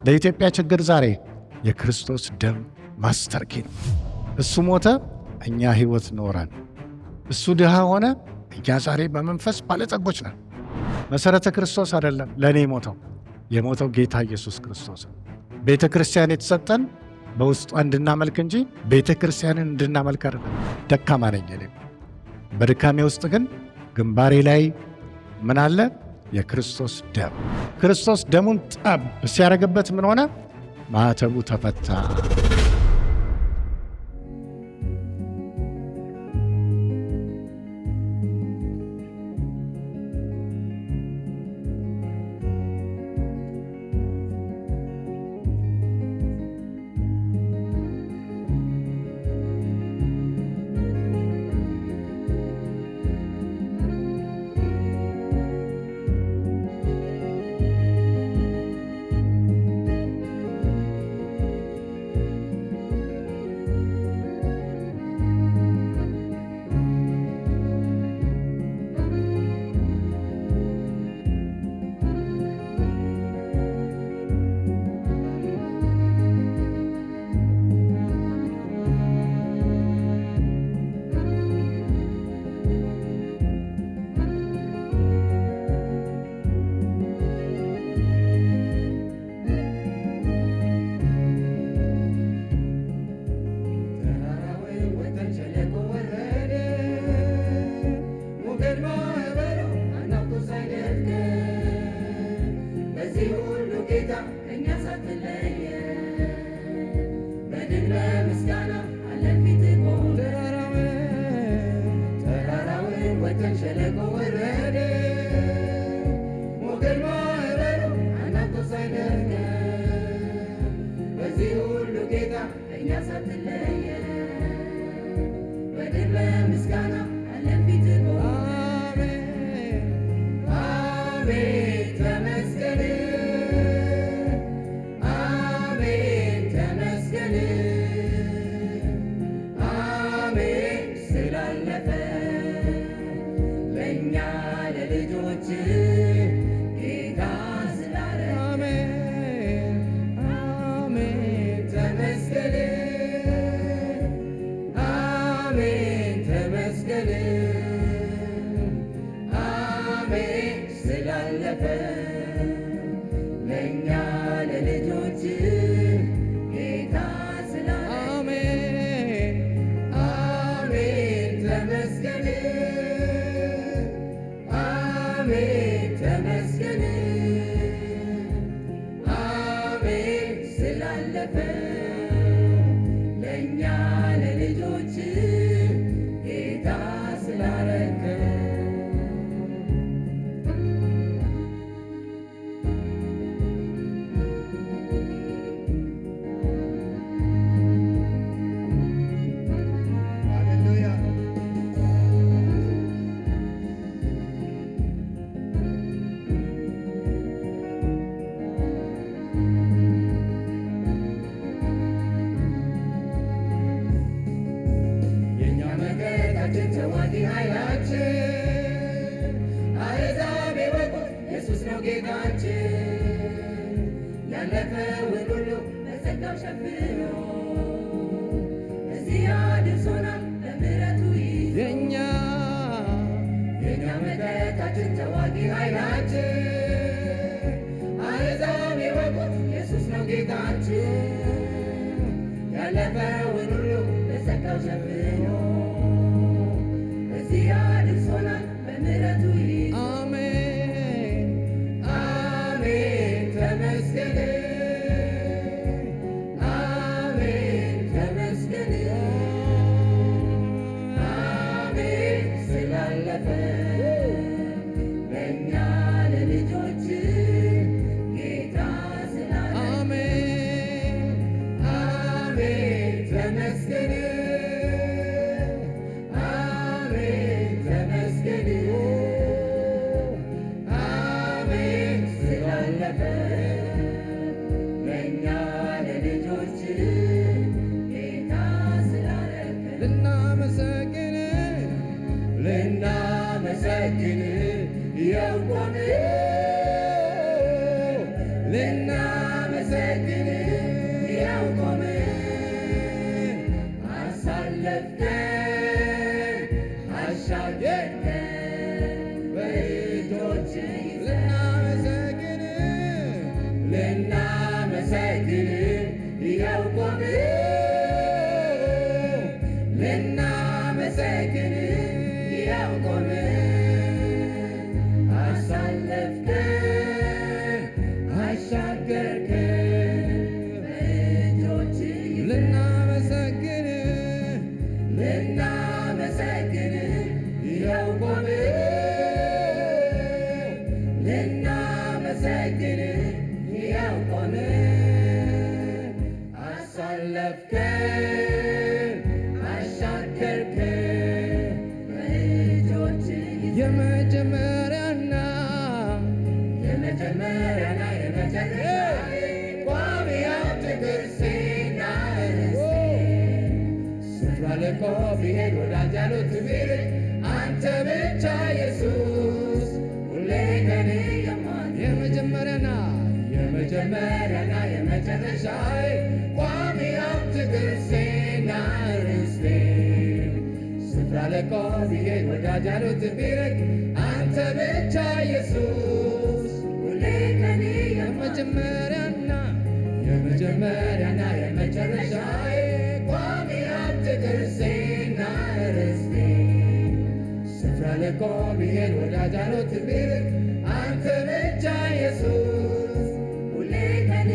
ለኢትዮጵያ ችግር ዛሬ የክርስቶስ ደም ማስተር ኪ ነው። እሱ ሞተ፣ እኛ ሕይወት ኖረን። እሱ ድሃ ሆነ፣ እኛ ዛሬ በመንፈስ ባለጸጎች ነን። መሠረተ ክርስቶስ አይደለም ለእኔ የሞተው ጌታ ኢየሱስ ክርስቶስ። ቤተ ክርስቲያን የተሰጠን በውስጧ እንድናመልክ እንጂ ቤተ ክርስቲያንን እንድናመልክ አይደለም። ደካማ ነኝ እኔ። በድካሜ ውስጥ ግን ግንባሬ ላይ ምን አለ? የክርስቶስ ደም። ክርስቶስ ደሙን ጠብ ሲያደርግበት ምን ሆነ? ማኅተቡ ተፈታ። Linna ልናመሰግን ይኸው ቆምን ልናመሰግን ይኸው ቆምን አሳለፍከን አሻገርከን በእጆችህ ልናመሰግን ይኸው ቆምን ልናመሰግን ይኸው ቆምን አሳለፍከን አሻገርከን በእጆችህ የመጀመሪያና የመጨረሻ ቋሚ ሀብት ቅርሴና ርስቴ ስፍራ ለቆ ቢሄድ ወዳጅ ያሉት ቢርቅ አንተ ብቻ ኢየሱስ ሁሌ ከኔ የመጀመሪያና የመጨረሻ ቋሚ ሀብት ቅርሴና ርስቴ ስፍራ ለቆ ቢሄድ ወዳጅ ያሉት ቢርቅ አንተ ብቻ ኢየሱስ ሁሌ ከኔ የመጀመሪያና የመጨረሻ ቋሚ ሀብት ቅርሴና ርስቴ ስፍራ ለቆ ቢሄድ ወዳጅ ያሉት ቢርቅ አንተ ብቻ ኢየሱስ ሁሌ ከኔ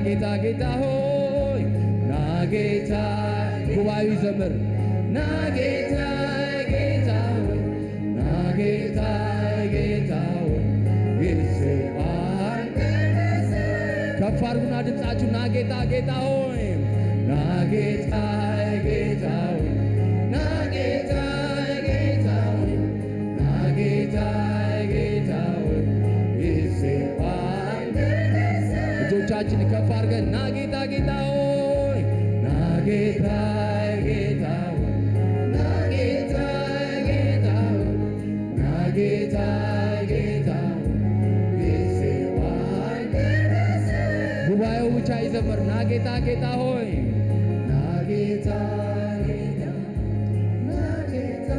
ጌታ ጌታ ሆይ ና ጌታ ጉባኤው ይዘምር ና ና ጌታ ጌታ ሆይ ና ጌታ ጌታ ሆይ ጊዜው አልደረሰ። ከፍ አድርጉና ድምፃችሁ ና ጌታ ጌታ ሆይ ና ጌታ ጌታ ሆይ ና ጌታ ጌታ ሆይ ና ጌታ ጌታ ሆይ ጊዜው አልደረሰ። እጆቻችን ከፍ አድርገን ና ጌታ ጌታ ሆይ ና ጌታ ጌታ ሆይ ና ጌታ ጌታ ሆይ ና ጌታ ጌታ ሆይ ጊዜው አልደረሰ። ጉባኤው ብቻ ይዘምር ና ጌታ ጌታ ሆይ ና ጌታ ጌታ ና ጌታ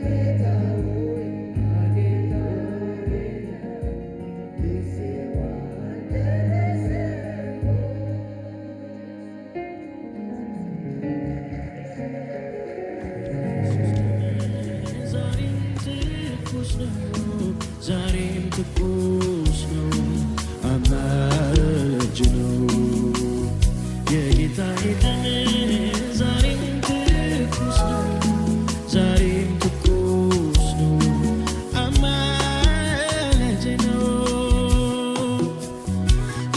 ጌታ ሆይ ና ጌታ ጌታ ጊዜው አልደረሰ። ዛሬም ትኩስ ነው አማላጅ ነው የጌታዬ ደም ዛሬም ትኩስ ነው ዛሬም ትኩስ ነው አማላጅ ነው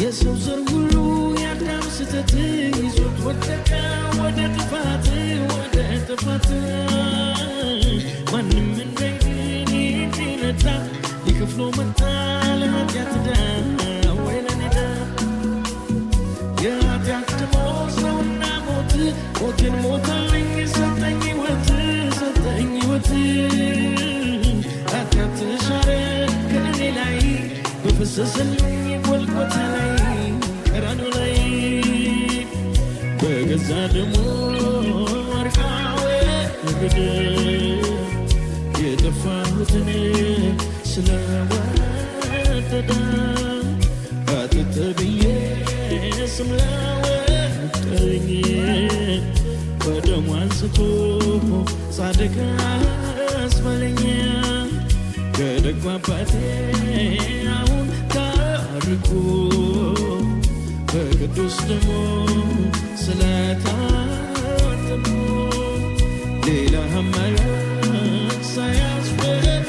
የሰው ዘር ሁሉ የአዳም ስህተት ይዞት ወደቀ ወደ ጥፋት ማንም እንዳይድን ይከፍሎ መጣ ለኃጢአት ዕዳ ወይ ለኔ ዕዳ የኃጢአት ደመወዝ ነውና ሞት ሞትን ሞተልኝ ሰጠኝ ሕይወት ኃጢአት ተሻረ ከእኔ ላይ በፈሰሰልኝ ጎልጎታ ላይ ቀራንዮ ላይ በገዛ ደሙ ወርቃዌ የጠፋሁትን ስለወደደ አጥንት ብዬ ስም ለወጠኝ በደሙ አንስቶ ጻድቅ አስባለኝ ከደጉ አባቴ አሁን ታርቆ በቅዱስ ደሙ ስለታተሙ ሌላ አማላጅ ሳያስፈልግ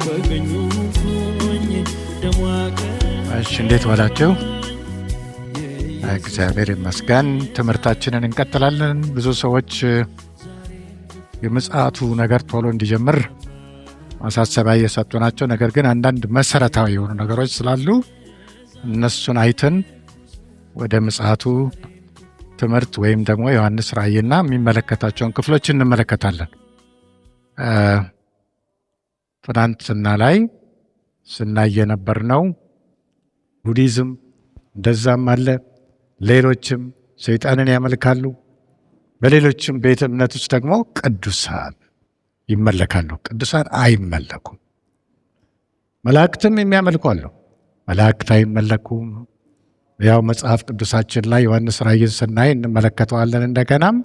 በቀኙ ሆኜ ደሙ እሺ፣ እንዴት ዋላችሁ? እግዚአብሔር ይመስገን። ትምህርታችንን እንቀጥላለን። ብዙ ሰዎች የምጽአቱ ነገር ቶሎ እንዲጀምር ማሳሰቢያ እየሰጡ ናቸው። ነገር ግን አንዳንድ መሰረታዊ የሆኑ ነገሮች ስላሉ እነሱን አይተን ወደ ምጽአቱ ትምህርት ወይም ደግሞ ዮሐንስ ራእይና የሚመለከታቸውን ክፍሎች እንመለከታለን። ትናንትና ላይ ስናይ የነበርነው ቡዲዝም እንደዛም አለ። ሌሎችም ሰይጣንን ያመልካሉ። በሌሎችም ቤተ እምነት ውስጥ ደግሞ ቅዱሳን ይመለካሉ። ቅዱሳን አይመለኩም። መላእክትም የሚያመልኩ አሉ። መላእክት አይመለኩም። ያው መጽሐፍ ቅዱሳችን ላይ ዮሐንስ ራእይን ስናይ እንመለከተዋለን። እንደገናም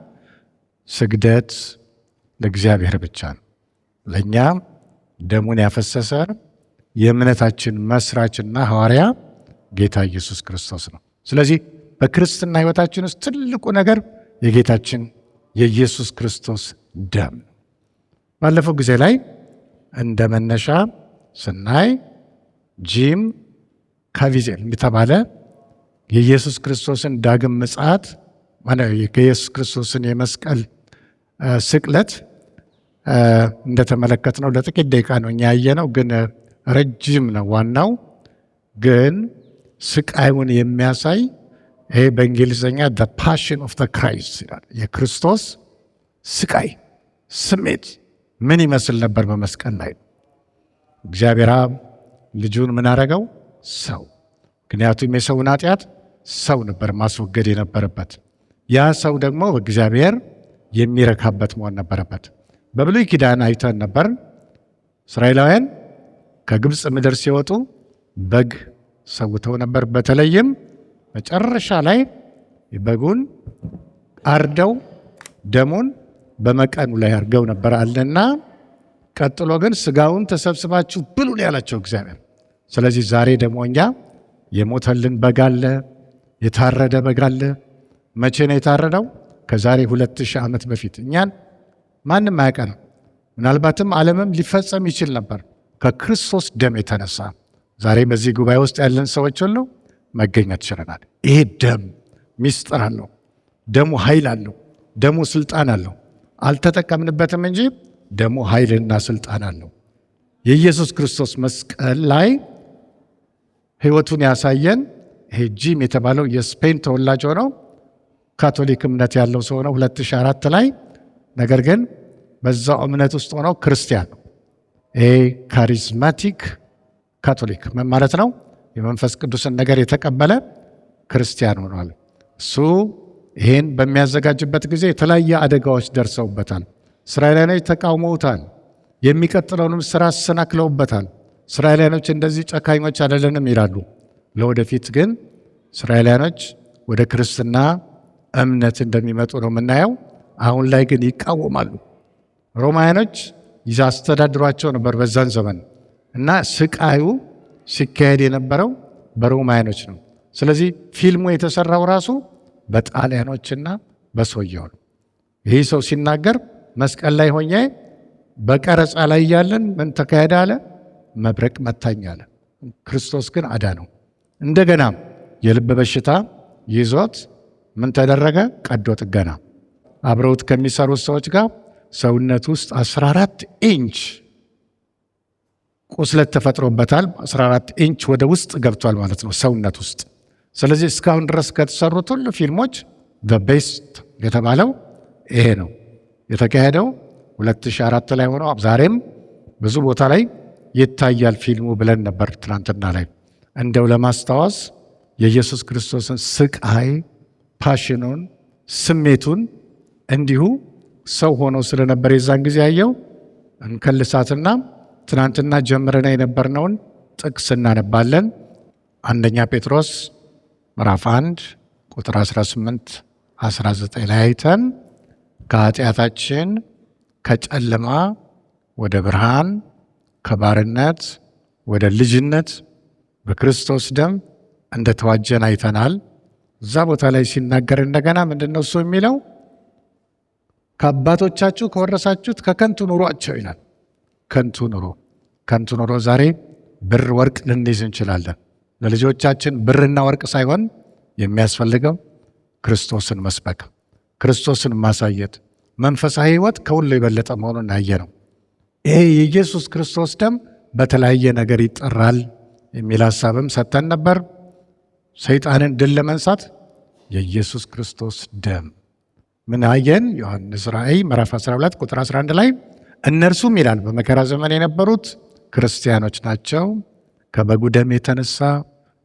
ስግደት ለእግዚአብሔር ብቻ ነው። ለእኛ ደሙን ያፈሰሰ የእምነታችን መስራችና ሐዋርያ ጌታ ኢየሱስ ክርስቶስ ነው። ስለዚህ በክርስትና ሕይወታችን ውስጥ ትልቁ ነገር የጌታችን የኢየሱስ ክርስቶስ ደም። ባለፈው ጊዜ ላይ እንደ መነሻ ስናይ ጂም ካቪዜል የተባለ የኢየሱስ ክርስቶስን ዳግም ምጽአት የኢየሱስ ክርስቶስን የመስቀል ስቅለት እንደተመለከትነው ለጥቂት ደቂቃ ነው እኛ ያየነው፣ ግን ረጅም ነው። ዋናው ግን ስቃዩን የሚያሳይ ይሄ በእንግሊዝኛ the passion of the Christ ይላል። የክርስቶስ ስቃይ ስሜት ምን ይመስል ነበር በመስቀል ላይ? እግዚአብሔር አብ ልጁን ምን አረገው? ሰው። ምክንያቱም የሰውን ኃጢአት ሰው ነበር ማስወገድ የነበረበት። ያ ሰው ደግሞ በእግዚአብሔር የሚረካበት መሆን ነበረበት። በብሉይ ኪዳን አይተን ነበር። እስራኤላውያን ከግብፅ ምድር ሲወጡ በግ ሰውተው ነበር። በተለይም መጨረሻ ላይ በጉን አርደው ደሙን በመቀኑ ላይ አርገው ነበር አለና፣ ቀጥሎ ግን ስጋውን ተሰብስባችሁ ብሉ ነው ያላቸው እግዚአብሔር። ስለዚህ ዛሬ ደግሞ እኛ የሞተልን በግ አለ፣ የታረደ በግ አለ። መቼ ነው የታረደው? ከዛሬ 2000 ዓመት በፊት እኛን ማንም አያውቀንም። ምናልባትም ዓለምም ሊፈጸም ይችል ነበር። ከክርስቶስ ደም የተነሳ ዛሬ በዚህ ጉባኤ ውስጥ ያለን ሰዎች ሁሉ መገኘት ችለናል። ይሄ ደም ሚስጥር አለው። ደሙ ኃይል አለው። ደሙ ስልጣን አለው። አልተጠቀምንበትም እንጂ ደሙ ኃይልና ስልጣን አለው። የኢየሱስ ክርስቶስ መስቀል ላይ ሕይወቱን ያሳየን ይሄ ጂም የተባለው የስፔን ተወላጅ ሆነው ካቶሊክ እምነት ያለው ሰው ነው 2004 ላይ። ነገር ግን በዛው እምነት ውስጥ ሆነው ክርስቲያን ነው። ይሄ ካሪዝማቲክ ካቶሊክ ማለት ነው። የመንፈስ ቅዱስን ነገር የተቀበለ ክርስቲያን ሆኗል። እሱ ይሄን በሚያዘጋጅበት ጊዜ የተለያየ አደጋዎች ደርሰውበታል። እስራኤላውያኖች ተቃውመውታል። የሚቀጥለውንም ስራ አሰናክለውበታል። እስራኤላውያኖች እንደዚህ ጨካኞች አይደለንም ይላሉ። ለወደፊት ግን እስራኤላውያኖች ወደ ክርስትና እምነት እንደሚመጡ ነው የምናየው። አሁን ላይ ግን ይቃወማሉ። ሮማውያኖች ያስተዳድሯቸው ነበር በዛን ዘመን እና ስቃዩ ሲካሄድ የነበረው በሮማውያኖች ነው። ስለዚህ ፊልሙ የተሰራው ራሱ በጣሊያኖችና በሰውየው ነው። ይህ ሰው ሲናገር መስቀል ላይ ሆኜ በቀረጻ ላይ ያለን ምን ተካሄደ አለ? መብረቅ መታኝ አለ። ክርስቶስ ግን አዳነው። እንደገናም የልብ በሽታ ይዞት ምን ተደረገ? ቀዶ ጥገና። አብረውት ከሚሰሩት ሰዎች ጋር ሰውነት ውስጥ 14 ኢንች ቁስለት ተፈጥሮበታል። 14 ኢንች ወደ ውስጥ ገብቷል ማለት ነው ሰውነት ውስጥ። ስለዚህ እስካሁን ድረስ ከተሰሩት ሁሉ ፊልሞች ቤስት የተባለው ይሄ ነው። የተካሄደው 2004 ላይ ሆኖ ዛሬም ብዙ ቦታ ላይ ይታያል ፊልሙ ብለን ነበር ትናንትና ላይ። እንደው ለማስታወስ የኢየሱስ ክርስቶስን ስቃይ፣ ፓሽኑን፣ ስሜቱን እንዲሁ ሰው ሆኖ ስለነበር የዛን ጊዜ ያየው እንከልሳትና ትናንትና ጀምረን የነበርነውን ጥቅስ እናነባለን። አንደኛ ጴጥሮስ ምዕራፍ 1 ቁጥር 18-19 ላይ አይተን ከኃጢአታችን ከጨለማ ወደ ብርሃን ከባርነት ወደ ልጅነት በክርስቶስ ደም እንደተዋጀን አይተናል። እዛ ቦታ ላይ ሲናገር እንደገና ምንድነው እሱ የሚለው? ከአባቶቻችሁ ከወረሳችሁት ከከንቱ ኑሯቸው ይላል። ከንቱ ኑሮ ዛሬ ብር ወርቅ ልንይዝ እንችላለን። ለልጆቻችን ብርና ወርቅ ሳይሆን የሚያስፈልገው ክርስቶስን መስበክ፣ ክርስቶስን ማሳየት፣ መንፈሳዊ ሕይወት ከሁሉ የበለጠ መሆኑን ያየ ነው። ይሄ የኢየሱስ ክርስቶስ ደም በተለያየ ነገር ይጠራል የሚል ሀሳብም ሰጥተን ነበር። ሰይጣንን ድል ለመንሳት የኢየሱስ ክርስቶስ ደም ምን አየን? ዮሐንስ ራእይ ምዕራፍ 12 ቁጥር 11 ላይ እነርሱም ይላል በመከራ ዘመን የነበሩት ክርስቲያኖች ናቸው፣ ከበጉ ደም የተነሳ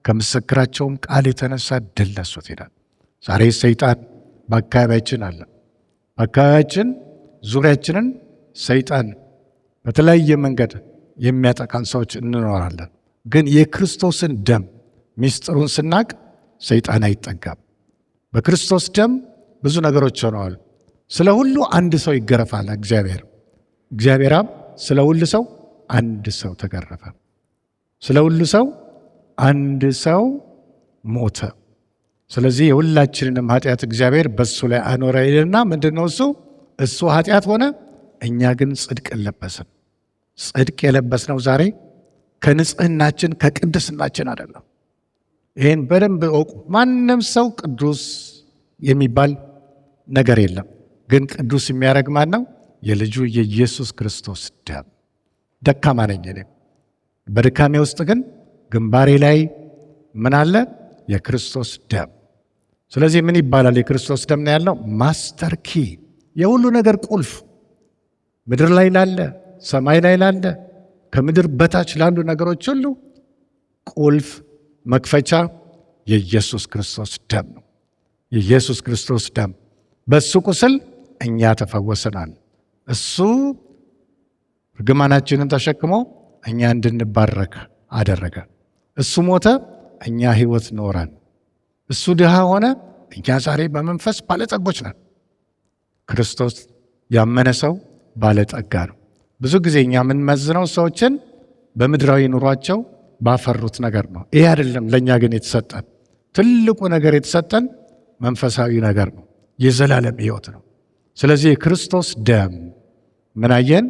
ከምስክራቸውም ቃል የተነሳ ድል ነሱት ይላል። ዛሬ ሰይጣን በአካባቢያችን አለ። በአካባቢያችን ዙሪያችንን ሰይጣን በተለያየ መንገድ የሚያጠቃን ሰዎች እንኖራለን። ግን የክርስቶስን ደም ሚስጥሩን ስናቅ ሰይጣን አይጠጋም። በክርስቶስ ደም ብዙ ነገሮች ሆነዋል። ስለ ሁሉ አንድ ሰው ይገረፋል። እግዚአብሔር አብ ስለ ሁሉ ሰው አንድ ሰው ተገረፈ። ስለ ሁሉ ሰው አንድ ሰው ሞተ። ስለዚህ የሁላችንንም ኃጢአት እግዚአብሔር በሱ ላይ አኖረ ይልና ምንድነው እሱ ኃጢአት ሆነ፣ እኛ ግን ጽድቅ ለበስን። ጽድቅ የለበስነው ዛሬ ከንጽህናችን ከቅድስናችን አይደለም። ይህን በደንብ እወቁ። ማንም ሰው ቅዱስ የሚባል ነገር የለም። ግን ቅዱስ የሚያደርግ ማን ነው? የልጁ የኢየሱስ ክርስቶስ ደም። ደካማ ነኝ እኔ። በድካሜ ውስጥ ግን ግንባሬ ላይ ምን አለ? የክርስቶስ ደም። ስለዚህ ምን ይባላል? የክርስቶስ ደም ነው ያለው ማስተር ኪ፣ የሁሉ ነገር ቁልፍ፣ ምድር ላይ ላለ፣ ሰማይ ላይ ላለ፣ ከምድር በታች ላሉ ነገሮች ሁሉ ቁልፍ መክፈቻ የኢየሱስ ክርስቶስ ደም ነው። የኢየሱስ ክርስቶስ ደም፣ በሱ ቁስል እኛ ተፈወስናል። እሱ እርግማናችንን ተሸክሞ እኛ እንድንባረክ አደረገ። እሱ ሞተ፣ እኛ ሕይወት ኖረን። እሱ ድሃ ሆነ፣ እኛ ዛሬ በመንፈስ ባለጠጎች ነን። ክርስቶስ ያመነ ሰው ባለጠጋ ነው። ብዙ ጊዜ እኛ የምንመዝነው ሰዎችን በምድራዊ ኑሯቸው ባፈሩት ነገር ነው። ይሄ አይደለም። ለእኛ ግን የተሰጠን ትልቁ ነገር የተሰጠን መንፈሳዊ ነገር ነው። የዘላለም ሕይወት ነው። ስለዚህ የክርስቶስ ደም ምን አየን?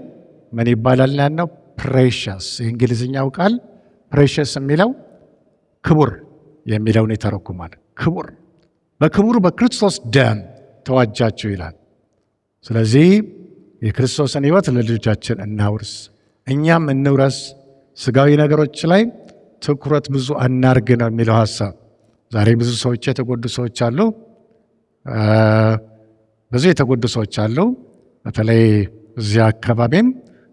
ምን ይባላል ያልነው? ፕሬሸስ። የእንግሊዝኛው ቃል ፕሬሸስ የሚለው ክቡር የሚለውን ይተረጉማል። ክቡር፣ በክቡር በክርስቶስ ደም ተዋጃችሁ ይላል። ስለዚህ የክርስቶስን ሕይወት ለልጆቻችን እናውርስ፣ እኛም እንውረስ። ስጋዊ ነገሮች ላይ ትኩረት ብዙ አናርግ ነው የሚለው ሀሳብ። ዛሬ ብዙ ሰዎች የተጎዱ ሰዎች አሉ። ብዙ የተጎዱ ሰዎች አሉ። በተለይ እዚያ አካባቢም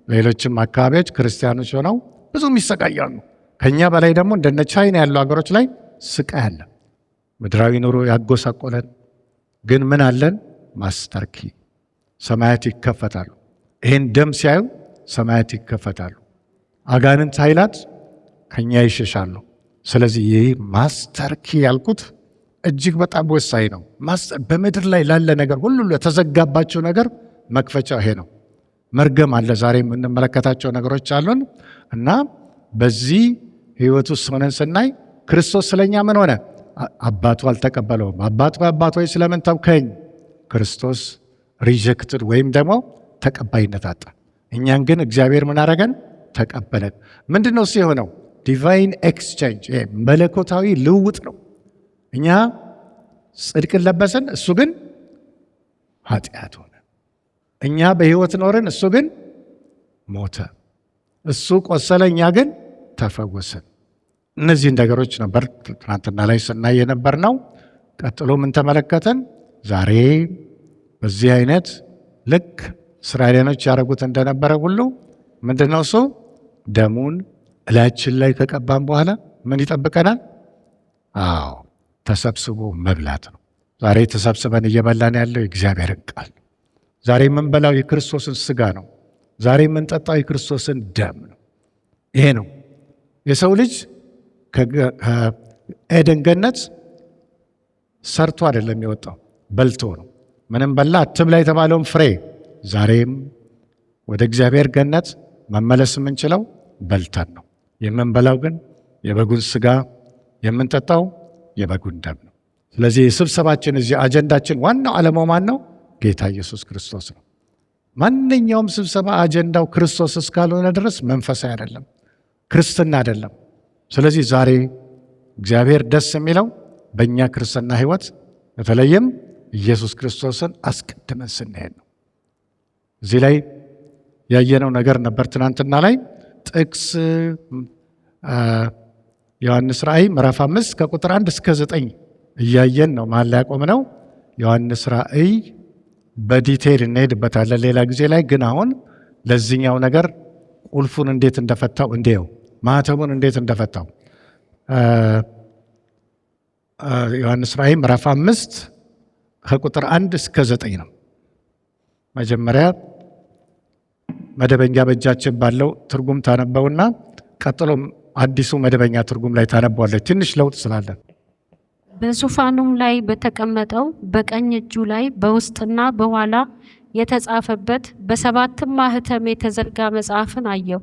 ሌሎችም አካባቢዎች ክርስቲያኖች ሆነው ብዙ ይሰቃያሉ። ከኛ በላይ ደግሞ እንደነ ቻይና ያሉ ሀገሮች ላይ ስቃይ አለ። ምድራዊ ኑሮ ያጎሳቆለን፣ ግን ምን አለን? ማስተር ኪ። ሰማያት ይከፈታሉ። ይህን ደም ሲያዩ ሰማያት ይከፈታሉ። አጋንንት ኃይላት ከኛ ይሸሻሉ። ስለዚህ ይህ ማስተር ኪ ያልኩት እጅግ በጣም ወሳኝ ነው። በምድር ላይ ላለ ነገር ሁሉ ለተዘጋባቸው ነገር መክፈቻው ይሄ ነው። መርገም አለ። ዛሬ የምንመለከታቸው ነገሮች አሉን እና በዚህ ህይወት ውስጥ ሆነን ስናይ ክርስቶስ ስለኛ ምን ሆነ? አባቱ አልተቀበለውም። አባት ሆይ ስለምን ተውከኝ? ክርስቶስ ሪጀክትድ ወይም ደግሞ ተቀባይነት አጣ። እኛን ግን እግዚአብሔር ምን አረገን? ተቀበለን። ምንድን ነው እሱ የሆነው? ዲቫይን ኤክስቼንጅ፣ መለኮታዊ ልውውጥ ነው። እኛ ጽድቅን ለበሰን፣ እሱ ግን ኃጢአት ሆነ። እኛ በህይወት ኖርን፣ እሱ ግን ሞተ። እሱ ቆሰለ፣ እኛ ግን ተፈወስን። እነዚህን ነገሮች ነበር ትናንትና ላይ ስናይ የነበር ነው። ቀጥሎ ምን ተመለከተን? ዛሬ በዚህ አይነት ልክ እስራኤላውያኖች ያደረጉት እንደነበረ ሁሉ ምንድነው እሱ? ደሙን እላችን ላይ ከቀባን በኋላ ምን ይጠብቀናል? አዎ ተሰብስቦ መብላት ነው። ዛሬ ተሰብስበን እየበላን ያለው የእግዚአብሔርን ቃል። ዛሬ የምንበላው የክርስቶስን ስጋ ነው። ዛሬ የምንጠጣው የክርስቶስን ደም ነው። ይሄ ነው የሰው ልጅ ከኤደን ገነት ሰርቶ አይደለም የወጣው፣ በልቶ ነው። ምንም በላ አትብላ የተባለውን ፍሬ ዛሬም ወደ እግዚአብሔር ገነት መመለስ የምንችለው በልተን ነው። የምንበላው ግን የበጉን ስጋ፣ የምንጠጣው የበጉን ደም ነው። ስለዚህ የስብሰባችን እዚህ አጀንዳችን ዋናው ዓላማው ማን ነው? ጌታ ኢየሱስ ክርስቶስ ነው። ማንኛውም ስብሰባ አጀንዳው ክርስቶስ እስካልሆነ ድረስ መንፈሳዊ አይደለም፣ ክርስትና አይደለም። ስለዚህ ዛሬ እግዚአብሔር ደስ የሚለው በእኛ ክርስትና ሕይወት በተለይም ኢየሱስ ክርስቶስን አስቀድመን ስንሄድ ነው። እዚህ ላይ ያየነው ነገር ነበር ትናንትና ላይ ጥቅስ ዮሐንስ ራእይ ምዕራፍ 5 ከቁጥር 1 እስከ 9 እያየን ነው መሀል ላይ ያቆምነው። ዮሐንስ ራእይ በዲቴል እንሄድበታለን ሌላ ጊዜ ላይ። ግን አሁን ለዚህኛው ነገር ቁልፉን እንዴት እንደፈታው እንዲው ማህተሙን እንዴት እንደፈታው ዮሐንስ ራእይ ምዕራፍ 5 ከቁጥር 1 እስከ 9 ነው። መጀመሪያ መደበኛ በእጃችን ባለው ትርጉም ታነበውና ቀጥሎ አዲሱ መደበኛ ትርጉም ላይ ታነበዋለች። ትንሽ ለውጥ ስላለ በዙፋኑም ላይ በተቀመጠው በቀኝ እጁ ላይ በውስጥና በኋላ የተጻፈበት በሰባትም ማህተም የተዘጋ መጽሐፍን አየሁ።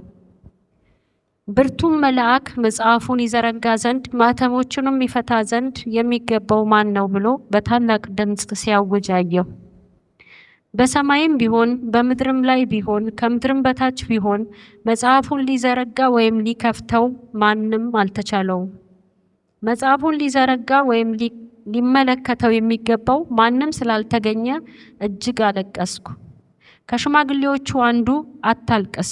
ብርቱም መልአክ መጽሐፉን ይዘረጋ ዘንድ ማህተሞቹንም ይፈታ ዘንድ የሚገባው ማን ነው ብሎ በታላቅ ድምፅ ሲያውጅ አየሁ። በሰማይም ቢሆን በምድርም ላይ ቢሆን ከምድርም በታች ቢሆን መጽሐፉን ሊዘረጋ ወይም ሊከፍተው ማንም አልተቻለውም። መጽሐፉን ሊዘረጋ ወይም ሊመለከተው የሚገባው ማንም ስላልተገኘ እጅግ አለቀስኩ። ከሽማግሌዎቹ አንዱ አታልቅስ፣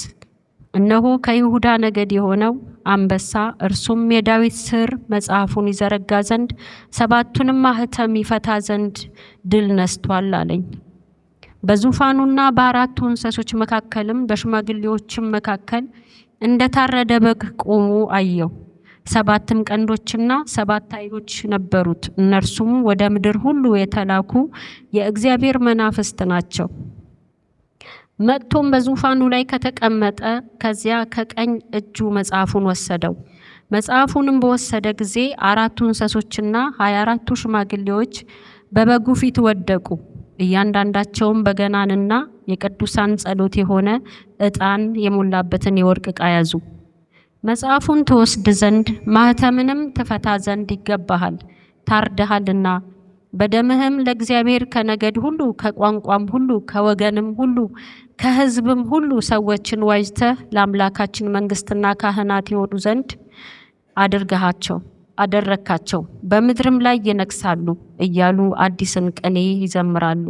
እነሆ ከይሁዳ ነገድ የሆነው አንበሳ እርሱም የዳዊት ሥር መጽሐፉን ይዘረጋ ዘንድ ሰባቱንም ማህተም ይፈታ ዘንድ ድል ነስቷል አለኝ። በዙፋኑና በአራቱ እንስሶች መካከልም በሽማግሌዎችም መካከል እንደታረደ በግ ቆሞ አየሁ። ሰባትም ቀንዶችና 7 ዓይኖች ነበሩት። እነርሱም ወደ ምድር ሁሉ የተላኩ የእግዚአብሔር መናፍስት ናቸው። መጥቶም በዙፋኑ ላይ ከተቀመጠ ከዚያ ከቀኝ እጁ መጽሐፉን ወሰደው። መጽሐፉንም በወሰደ ጊዜ 4ቱ እንስሶችና 24ቱ ሽማግሌዎች በበጉ ፊት ወደቁ። እያንዳንዳቸውም በገናንና የቅዱሳን ጸሎት የሆነ ዕጣን የሞላበትን የወርቅ ዕቃ ያዙ። መጽሐፉን ትወስድ ዘንድ ማህተምንም ትፈታ ዘንድ ይገባሃል፣ ታርደሃልና በደምህም ለእግዚአብሔር ከነገድ ሁሉ ከቋንቋም ሁሉ ከወገንም ሁሉ ከሕዝብም ሁሉ ሰዎችን ዋጅተህ ለአምላካችን መንግስትና ካህናት ይሆኑ ዘንድ አደረካቸው፣ በምድርም ላይ ይነግሳሉ እያሉ አዲስን ቅኔ ይዘምራሉ።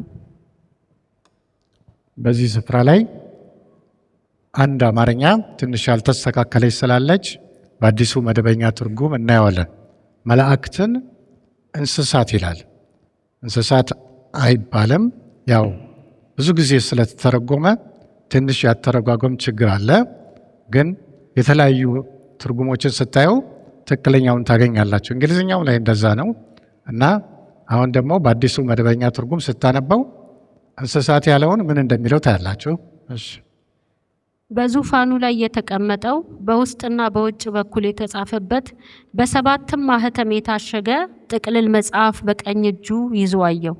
በዚህ ስፍራ ላይ አንድ አማርኛ ትንሽ ያልተስተካከለች ስላለች በአዲሱ መደበኛ ትርጉም እናየዋለን። መላእክትን እንስሳት ይላል። እንስሳት አይባልም። ያው ብዙ ጊዜ ስለተተረጎመ ትንሽ ያተረጓጎም ችግር አለ። ግን የተለያዩ ትርጉሞችን ስታዩ ትክክለኛውን ታገኛላችሁ። እንግሊዝኛው ላይ እንደዛ ነው እና አሁን ደግሞ በአዲሱ መደበኛ ትርጉም ስታነበው እንስሳት ያለውን ምን እንደሚለው ታያላችሁ። እሺ። በዙፋኑ ላይ የተቀመጠው በውስጥና በውጭ በኩል የተጻፈበት በሰባትም ማህተም የታሸገ ጥቅልል መጽሐፍ በቀኝ እጁ ይዞ አየሁ።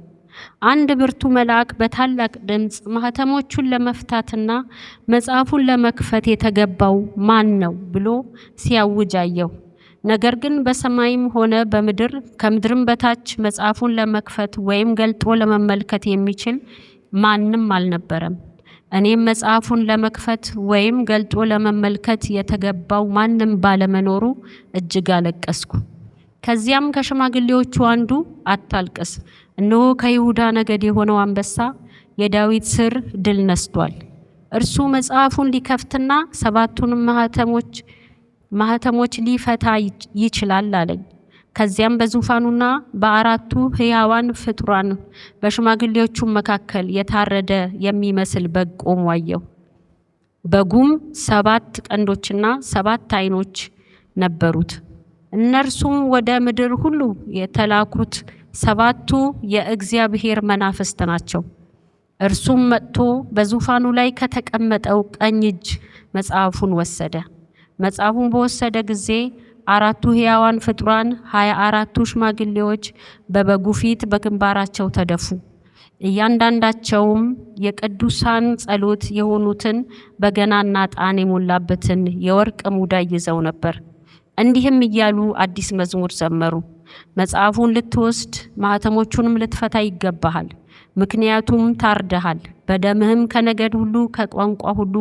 አንድ ብርቱ መልአክ በታላቅ ድምፅ ማህተሞቹን ለመፍታትና መጽሐፉን ለመክፈት የተገባው ማን ነው ብሎ ሲያውጅ አየሁ። ነገር ግን በሰማይም ሆነ በምድር ከምድርም በታች መጽሐፉን ለመክፈት ወይም ገልጦ ለመመልከት የሚችል ማንም አልነበረም። እኔም መጽሐፉን ለመክፈት ወይም ገልጦ ለመመልከት የተገባው ማንም ባለመኖሩ እጅግ አለቀስኩ። ከዚያም ከሽማግሌዎቹ አንዱ አታልቅስ፣ እነሆ ከይሁዳ ነገድ የሆነው አንበሳ የዳዊት ሥር ድል ነስቷል። እርሱ መጽሐፉን ሊከፍትና ሰባቱንም ማህተሞች ሊፈታ ይችላል አለኝ። ከዚያም በዙፋኑና በአራቱ ሕያዋን ፍጡራን በሽማግሌዎቹ መካከል የታረደ የሚመስል በግ ቆሞ አየሁ። በጉም 7 ቀንዶችና 7 ዓይኖች ነበሩት። እነርሱም ወደ ምድር ሁሉ የተላኩት 7ቱ የእግዚአብሔር መናፍስት ናቸው። እርሱም መጥቶ በዙፋኑ ላይ ከተቀመጠው ቀኝ እጅ መጽሐፉን ወሰደ። መጽሐፉን በወሰደ ጊዜ 4ቱ ሕያዋን ፍጡራን 24ቱ ሽማግሌዎች በበጉ ፊት በግንባራቸው ተደፉ። እያንዳንዳቸውም የቅዱሳን ጸሎት የሆኑትን በገናና ዕጣን የሞላበትን የወርቅ ሙዳይ ይዘው ነበር። እንዲህም እያሉ አዲስ መዝሙር ዘመሩ። መጽሐፉን ልትወስድ ማህተሞቹንም ልትፈታ ይገባሃል፣ ምክንያቱም ታርደሃል፣ በደምህም ከነገድ ሁሉ ከቋንቋ ሁሉ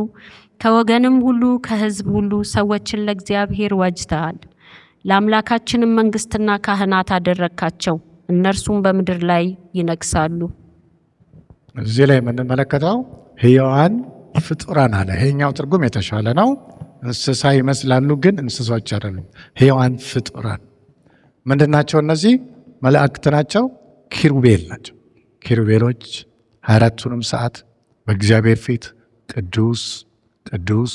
ከወገንም ሁሉ ከሕዝብ ሁሉ ሰዎችን ለእግዚአብሔር ዋጅተሃል። ለአምላካችንም መንግስትና ካህናት አደረካቸው፣ እነርሱም በምድር ላይ ይነግሳሉ። እዚህ ላይ የምንመለከተው ሕያዋን ፍጡራን አለ። ይሄኛው ትርጉም የተሻለ ነው። እንስሳ ይመስላሉ፣ ግን እንስሶች አይደሉም። ሕያዋን ፍጡራን ምንድን ናቸው? እነዚህ መላእክት ናቸው። ኪሩቤል ናቸው። ኪሩቤሎች 24ቱንም ሰዓት በእግዚአብሔር ፊት ቅዱስ ቅዱስ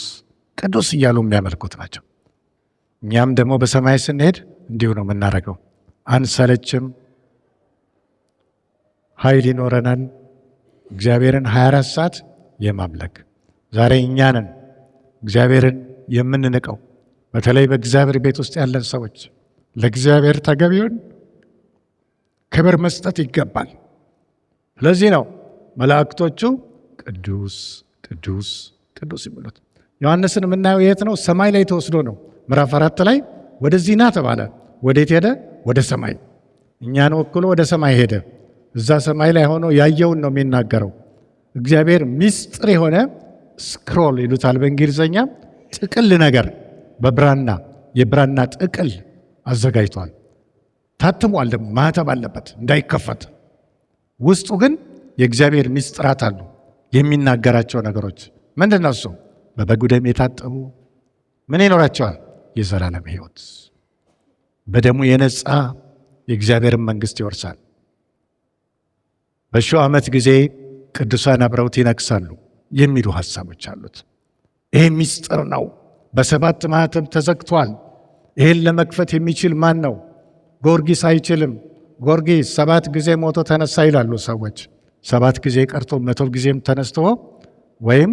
ቅዱስ እያሉ የሚያመልኩት ናቸው። እኛም ደግሞ በሰማይ ስንሄድ እንዲሁ ነው የምናደርገው። አንሰለችም፣ ኃይል ይኖረናል እግዚአብሔርን 24 ሰዓት የማምለክ። ዛሬ እኛንን እግዚአብሔርን የምንንቀው፣ በተለይ በእግዚአብሔር ቤት ውስጥ ያለን ሰዎች ለእግዚአብሔር ተገቢውን ክብር መስጠት ይገባል። ስለዚህ ነው መላእክቶቹ ቅዱስ ቅዱስ ቅዱስ ይብሉት። ዮሐንስን የምናየው የት ነው? ሰማይ ላይ ተወስዶ ነው። ምዕራፍ 4 ላይ ወደዚህ ና ተባለ። ወዴት ሄደ? ወደ ሰማይ። እኛን ወክሎ ወደ ሰማይ ሄደ። እዛ ሰማይ ላይ ሆኖ ያየውን ነው የሚናገረው። እግዚአብሔር ምስጢር የሆነ ስክሮል ይሉታል በእንግሊዝኛ፣ ጥቅል ነገር በብራና የብራና ጥቅል አዘጋጅቷል። ታትሟል፣ ደግሞ ማህተም አለበት እንዳይከፈት። ውስጡ ግን የእግዚአብሔር ምስጢራት አሉ፣ የሚናገራቸው ነገሮች። ምንድን ነው እሱ? በበጉ ደም የታጠቡ ምን ይኖራቸዋል? የዘላለም ሕይወት። በደሙ የነጻ የእግዚአብሔርን መንግስት ይወርሳል። በሺው ዓመት ጊዜ ቅዱሳን አብረውት ይነግሳሉ የሚሉ ሐሳቦች አሉት። ይሄ ምስጢር ነው። በ7 ማህተም ተዘግቷል። ይሄን ለመክፈት የሚችል ማን ነው? ጊዮርጊስ አይችልም። ጊዮርጊስ 7 ጊዜ ሞቶ ተነሳ ይላሉ ሰዎች። 7 ጊዜ ቀርቶ 100 ጊዜም ተነስቶ ወይም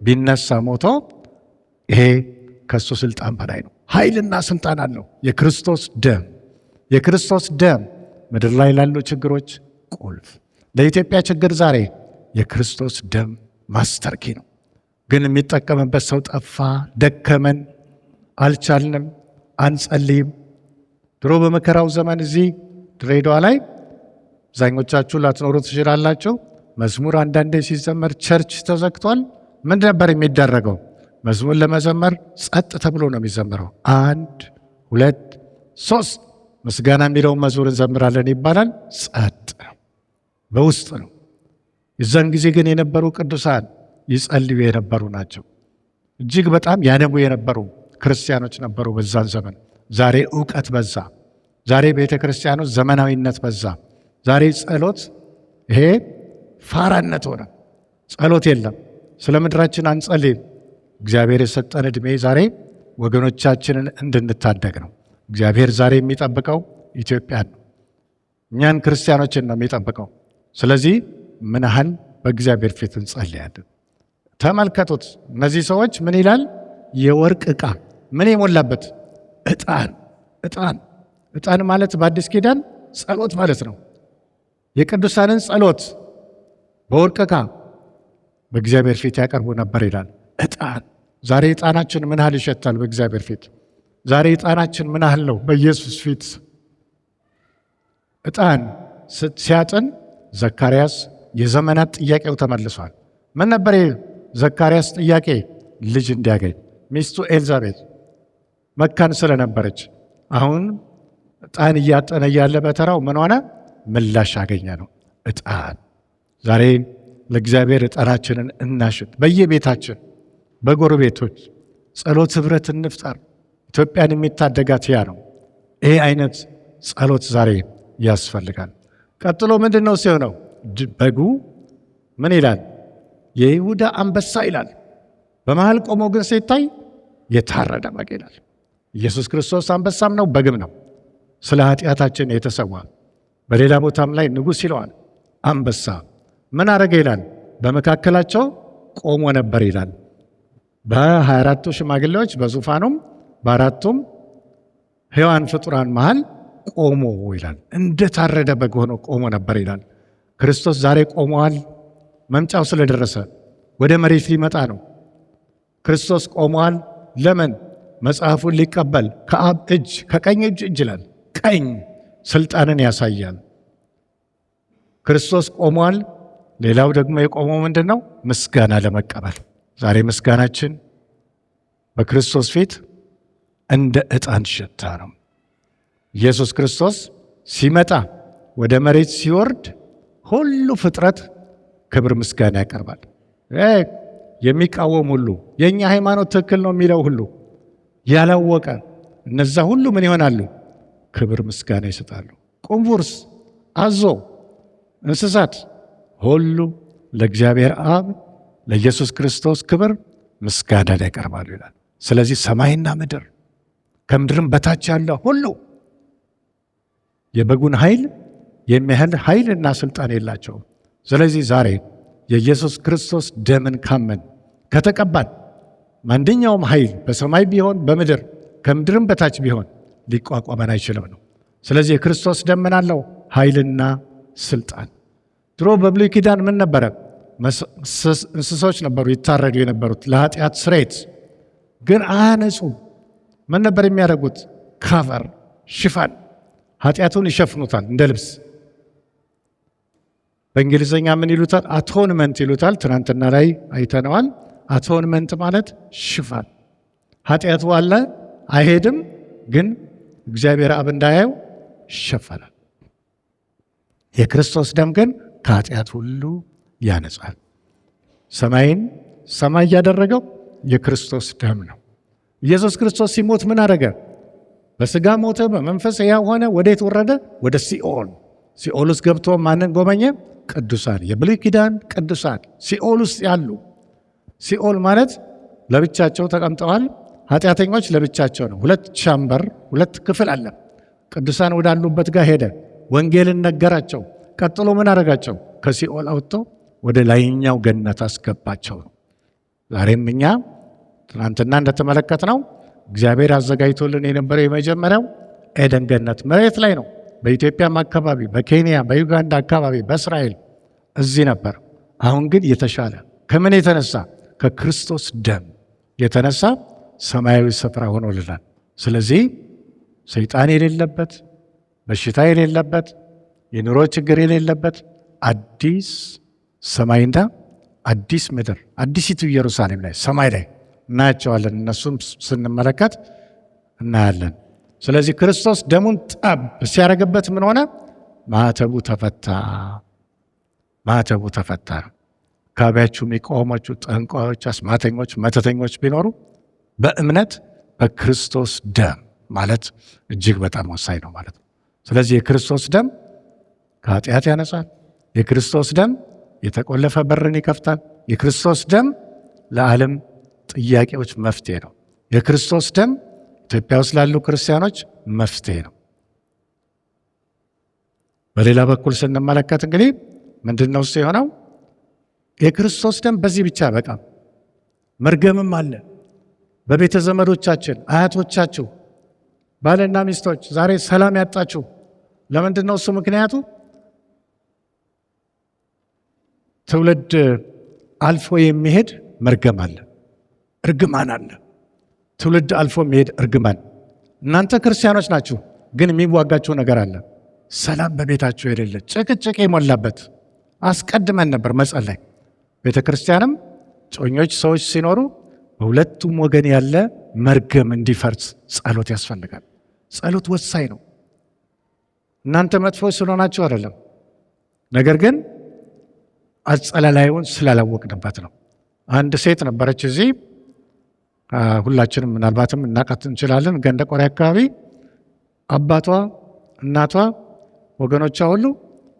ቢነሳ ሞቶ፣ ይሄ ከሱ ስልጣን በላይ ነው። ኃይልና ስልጣን አለው። የክርስቶስ ደም ምድር ላይ ላሉ ችግሮች ቁልፍ። ለኢትዮጵያ ችግር ዛሬ የክርስቶስ ደም ማስተር ኪ ነው። ግን የሚጠቀምበት ሰው ጠፋ። ደከመን፣ አልቻልንም፣ አንጸልይም። ድሮ በመከራው ዘመን እዚህ ድሬዳዋ ላይ አብዛኞቻችሁ ላትኖሩ ትችላላችሁ። መዝሙር አንዳንዴ ሲዘመር ቸርች ተዘግቷል። ምን ነበር የሚደረገው? መዝሙር ለመዘመር ጸጥ ተብሎ ነው የሚዘመረው። 1 2 3 ምስጋና የሚለውን መዝሙር እንዘምራለን ይባላል። ጸጥ በውስጥ ነው። የዛን ጊዜ ግን የነበሩ ቅዱሳን ይጸልዩ የነበሩ ናቸው። እጅግ በጣም ያነቡ የነበሩ ክርስቲያኖች ነበሩ በዛን ዘመን። ዛሬ ዕውቀት በዛ። ዛሬ ቤተ ክርስቲያኖች ዘመናዊነት በዛ። ዛሬ ጸሎት ይሄ ፋራነት ሆነ። ጸሎት የለም። ስለ ምድራችን አንጸልይም። እግዚአብሔር የሰጠን ዕድሜ ዛሬ ወገኖቻችንን እንድንታደግ ነው። እግዚአብሔር ዛሬ የሚጠብቀው ኢትዮጵያን ነው። እኛን ክርስቲያኖችን ነው የሚጠብቀው። ስለዚህ ምን ያህል በእግዚአብሔር ፊት እንጸልያለን? ተመልከቱት። እነዚህ ሰዎች ምን ይላል? የወርቅ ዕቃ ምን የሞላበት? ዕጣን። ዕጣን ማለት በአዲስ ኪዳን ጸሎት ማለት ነው። የቅዱሳንን ጸሎት በወርቅ ዕቃ በእግዚአብሔር ፊት ያቀርቡ ነበር ይላል። ዕጣን። ዛሬ ዕጣናችን ምን ያህል ይሸታል በእግዚአብሔር ፊት? ዛሬ ዕጣናችን ምን ያህል ነው በኢየሱስ ፊት? ዕጣን ሲያጥን ዘካርያስ የዘመናት ጥያቄው ተመልሷል። ምን ነበር ዘካርያስ ጥያቄ? ልጅ እንዲያገኝ። ሚስቱ ኤልዛቤት መካን ስለነበረች አሁን ዕጣን እያጠነ እያለ በተራው ምን ሆነ? ምላሽ አገኘ ነው ዕጣን። ዛሬ ለእግዚአብሔር ዕጣናችንን እናሽት። በየቤታችን በጎረቤቶች ጸሎት ኅብረት እንፍጠር። ኢትዮጵያን የሚታደጋት ያ ነው። ይሄ አይነት ጸሎት ዛሬ ያስፈልጋል። ቀጥሎ ምንድን ነው ሲሆነው? በጉ ምን ይላል? የይሁዳ አንበሳ ይላል። በመሃል ቆሞ ግን ሲታይ የታረደ በግ ይላል። ኢየሱስ ክርስቶስ አንበሳም ነው በግም ነው። ስለ ኃጢአታችን የተሰዋ። በሌላ ቦታም ላይ ንጉሥ ይለዋል። አንበሳ ምን አረገ ይላል? በመካከላቸው ቆሞ ነበር ይላል። በ24ቱ ሽማግሌዎች በዙፋኑም በአራቱም ሕያዋን ፍጡራን መሃል ቆሞ ይላል። እንደ ታረደ በግ ሆኖ ቆሞ ነበር ይላል። ክርስቶስ ዛሬ ቆመዋል። መምጫው ስለደረሰ ወደ መሬት ሊመጣ ነው። ክርስቶስ ቆመዋል። ለምን? መጽሐፉን ሊቀበል ከአብ እጅ ከቀኝ እጅ ይላል። ቀኝ ስልጣንን ያሳያል። ክርስቶስ ቆመዋል። ሌላው ደግሞ የቆመው ምንድን ነው? ምስጋና ለመቀበል። ዛሬ ምስጋናችን በክርስቶስ ፊት እንደ ዕጣን ሽታ ነው። ኢየሱስ ክርስቶስ ሲመጣ ወደ መሬት ሲወርድ ሁሉ ፍጥረት ክብር ምስጋና ያቀርባል። የሚቃወም ሁሉ የእኛ ሃይማኖት ትክክል ነው የሚለው ሁሉ ያላወቀ እነዛ ሁሉ ምን ይሆናሉ? ክብር ምስጋና ይሰጣሉ። ቁንፉርስ፣ አዞ፣ እንስሳት ሁሉ ለእግዚአብሔር አብ ለኢየሱስ ክርስቶስ ክብር ምስጋና ያቀርባሉ ይላል። ስለዚህ ሰማይና ምድር ከምድርም በታች ያለ ሁሉ የበጉን ኃይል የሚያህል ኃይልና ስልጣን የላቸውም። ስለዚህ ዛሬ የኢየሱስ ክርስቶስ ደምን ካመን ከተቀባን ማንኛውም ኃይል በሰማይ ቢሆን በምድር ከምድርም በታች ቢሆን ሊቋቋመን አይችልም ነው። ስለዚህ የክርስቶስ ደም ምን አለው? ኃይልና ስልጣን። ድሮ በብሉይ ኪዳን ምን ነበረ? እንስሶች ነበሩ ይታረዱ የነበሩት ለኃጢአት ስርየት። ግን አያነጹም። ምን ነበር የሚያደርጉት? ካቨር፣ ሽፋን፣ ኃጢአቱን ይሸፍኑታል እንደ ልብስ። በእንግሊዝኛ ምን ይሉታል? አቶንመንት ይሉታል። ትናንትና ላይ አይተነዋል። አቶንመንት ማለት ሽፋን። ኃጢአቱ አለ አይሄድም፣ ግን እግዚአብሔር አብ እንዳያየው ይሸፈናል። የክርስቶስ ደም ግን ከኃጢአት ሁሉ ያነጻል። ሰማይን ሰማይ ያደረገው የክርስቶስ ደም ነው። ኢየሱስ ክርስቶስ ሲሞት ምን አደረገ? በስጋ ሞተ፣ በመንፈስ ሕያው ሆነ። ወዴት ወረደ? ወደ ሲኦል። ሲኦል ውስጥ ገብቶ ማንን ጎበኘ? ቅዱሳን፣ የብሉይ ኪዳን ቅዱሳን ሲኦል ውስጥ ያሉ። ሲኦል ማለት ለብቻቸው ተቀምጠዋል፣ ኃጢአተኞች ለብቻቸው ነው። ሁለት ቻምበር፣ ሁለት ክፍል አለ። ቅዱሳን ወዳሉበት ጋር ሄደ፣ ወንጌልን ነገራቸው። ቀጥሎ ምን አደረጋቸው? ከሲኦል አውጥቶ ወደ ላይኛው ገነት አስገባቸው ነው። ዛሬም እኛ ትናንትና እንደተመለከትነው እግዚአብሔር አዘጋጅቶልን የነበረው የመጀመሪያው ኤደን ገነት መሬት ላይ ነው። በኢትዮጵያም አካባቢ፣ በኬንያ፣ በዩጋንዳ አካባቢ፣ በእስራኤል እዚህ ነበር። አሁን ግን የተሻለ ከምን የተነሳ? ከክርስቶስ ደም የተነሳ ሰማያዊ ስፍራ ሆኖልናል። ስለዚህ ሰይጣን የሌለበት፣ በሽታ የሌለበት፣ የኑሮ ችግር የሌለበት አዲስ ሰማይና አዲስ ምድር፣ አዲሲቱ ኢየሩሳሌም ላይ ሰማይ ላይ እናያቸዋለን። እነሱም ስንመለከት እናያለን። ስለዚህ ክርስቶስ ደሙን ጠብ ሲያደርግበት ምን ሆነ? ማዕተቡ ተፈታ። ማዕተቡ ተፈታ። አካባቢያችሁ የሚቃወሟቹ ጠንቋዮች፣ አስማተኞች፣ መተተኞች ቢኖሩ በእምነት በክርስቶስ ደም ማለት እጅግ በጣም ወሳኝ ነው ማለት ነው። ስለዚህ የክርስቶስ ደም ከኃጢአት ያነጻል። የክርስቶስ ደም የተቆለፈ በርን ይከፍታል። የክርስቶስ ደም ለዓለም ጥያቄዎች መፍትሄ ነው። የክርስቶስ ደም ኢትዮጵያ ውስጥ ላሉ ክርስቲያኖች መፍትሄ ነው። በሌላ በኩል ስንመለከት እንግዲህ ምንድነው እሱ የሆነው? የክርስቶስ ደም በዚህ ብቻ በቃም መርገምም አለ። በቤተ ዘመዶቻችን አያቶቻችሁ፣ ባልና ሚስቶች ዛሬ ሰላም ያጣችሁ ለምንድነው? እሱ ምክንያቱ ትውልድ አልፎ የሚሄድ መርገም አለ፣ እርግማን አለ። ትውልድ አልፎ የሚሄድ እርግማን። እናንተ ክርስቲያኖች ናችሁ፣ ግን የሚዋጋችሁ ነገር አለ። ሰላም በቤታችሁ የሌለ ጭቅጭቅ የሞላበት አስቀድመን ነበር መጸለይ። ቤተ ክርስቲያንም ጮኞች ሰዎች ሲኖሩ በሁለቱም ወገን ያለ መርገም እንዲፈርስ ጸሎት ያስፈልጋል። ጸሎት ወሳኝ ነው። እናንተ መጥፎ ስለሆናችሁ አይደለም፣ ነገር ግን አጸላላዩን ስላላወቅንበት ነው። አንድ ሴት ነበረች እዚህ ሁላችንም ምናልባትም እናቃት እንችላለን። ገንደ ቆሬ አካባቢ አባቷ፣ እናቷ፣ ወገኖቿ ሁሉ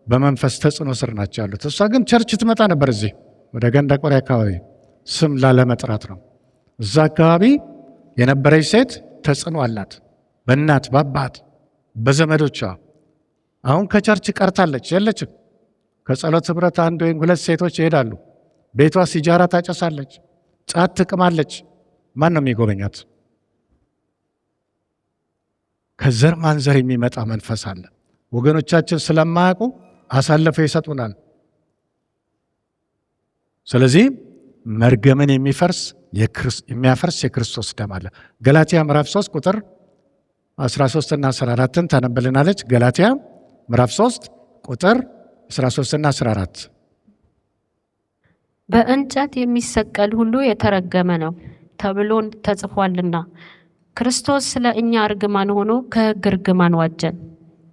በመንፈስ ተጽዕኖ ስር ናቸው ያሉት። እሷ ግን ቸርች ትመጣ ነበር። እዚህ ወደ ገንደ ቆሬ አካባቢ ስም ላለመጥራት ነው። እዛ አካባቢ የነበረች ሴት ተጽዕኖ አላት፣ በእናት በአባት በዘመዶቿ። አሁን ከቸርች ቀርታለች፣ የለችም። ከጸሎት ህብረት አንድ ወይም ሁለት ሴቶች ይሄዳሉ። ቤቷ ሲጃራ ታጨሳለች፣ ጫት ትቅማለች። ማን ነው የሚጎበኛት? ከዘር ማንዘር የሚመጣ መንፈስ አለ። ወገኖቻችን ስለማያውቁ አሳልፈው ይሰጡናል። ስለዚህ መርገምን የሚያፈርስ የክርስቶስ ደም አለ። ገላትያ ምዕራፍ 3 ቁጥር 13 እና 14ን ታነብልናለች። ገላትያ ምዕራፍ 3 ቁጥር 13 እና 14 በእንጨት የሚሰቀል ሁሉ የተረገመ ነው ተብሎ ተጽፏልና ክርስቶስ ስለ እኛ እርግማን ሆኖ ከሕግ እርግማን ዋጀን፣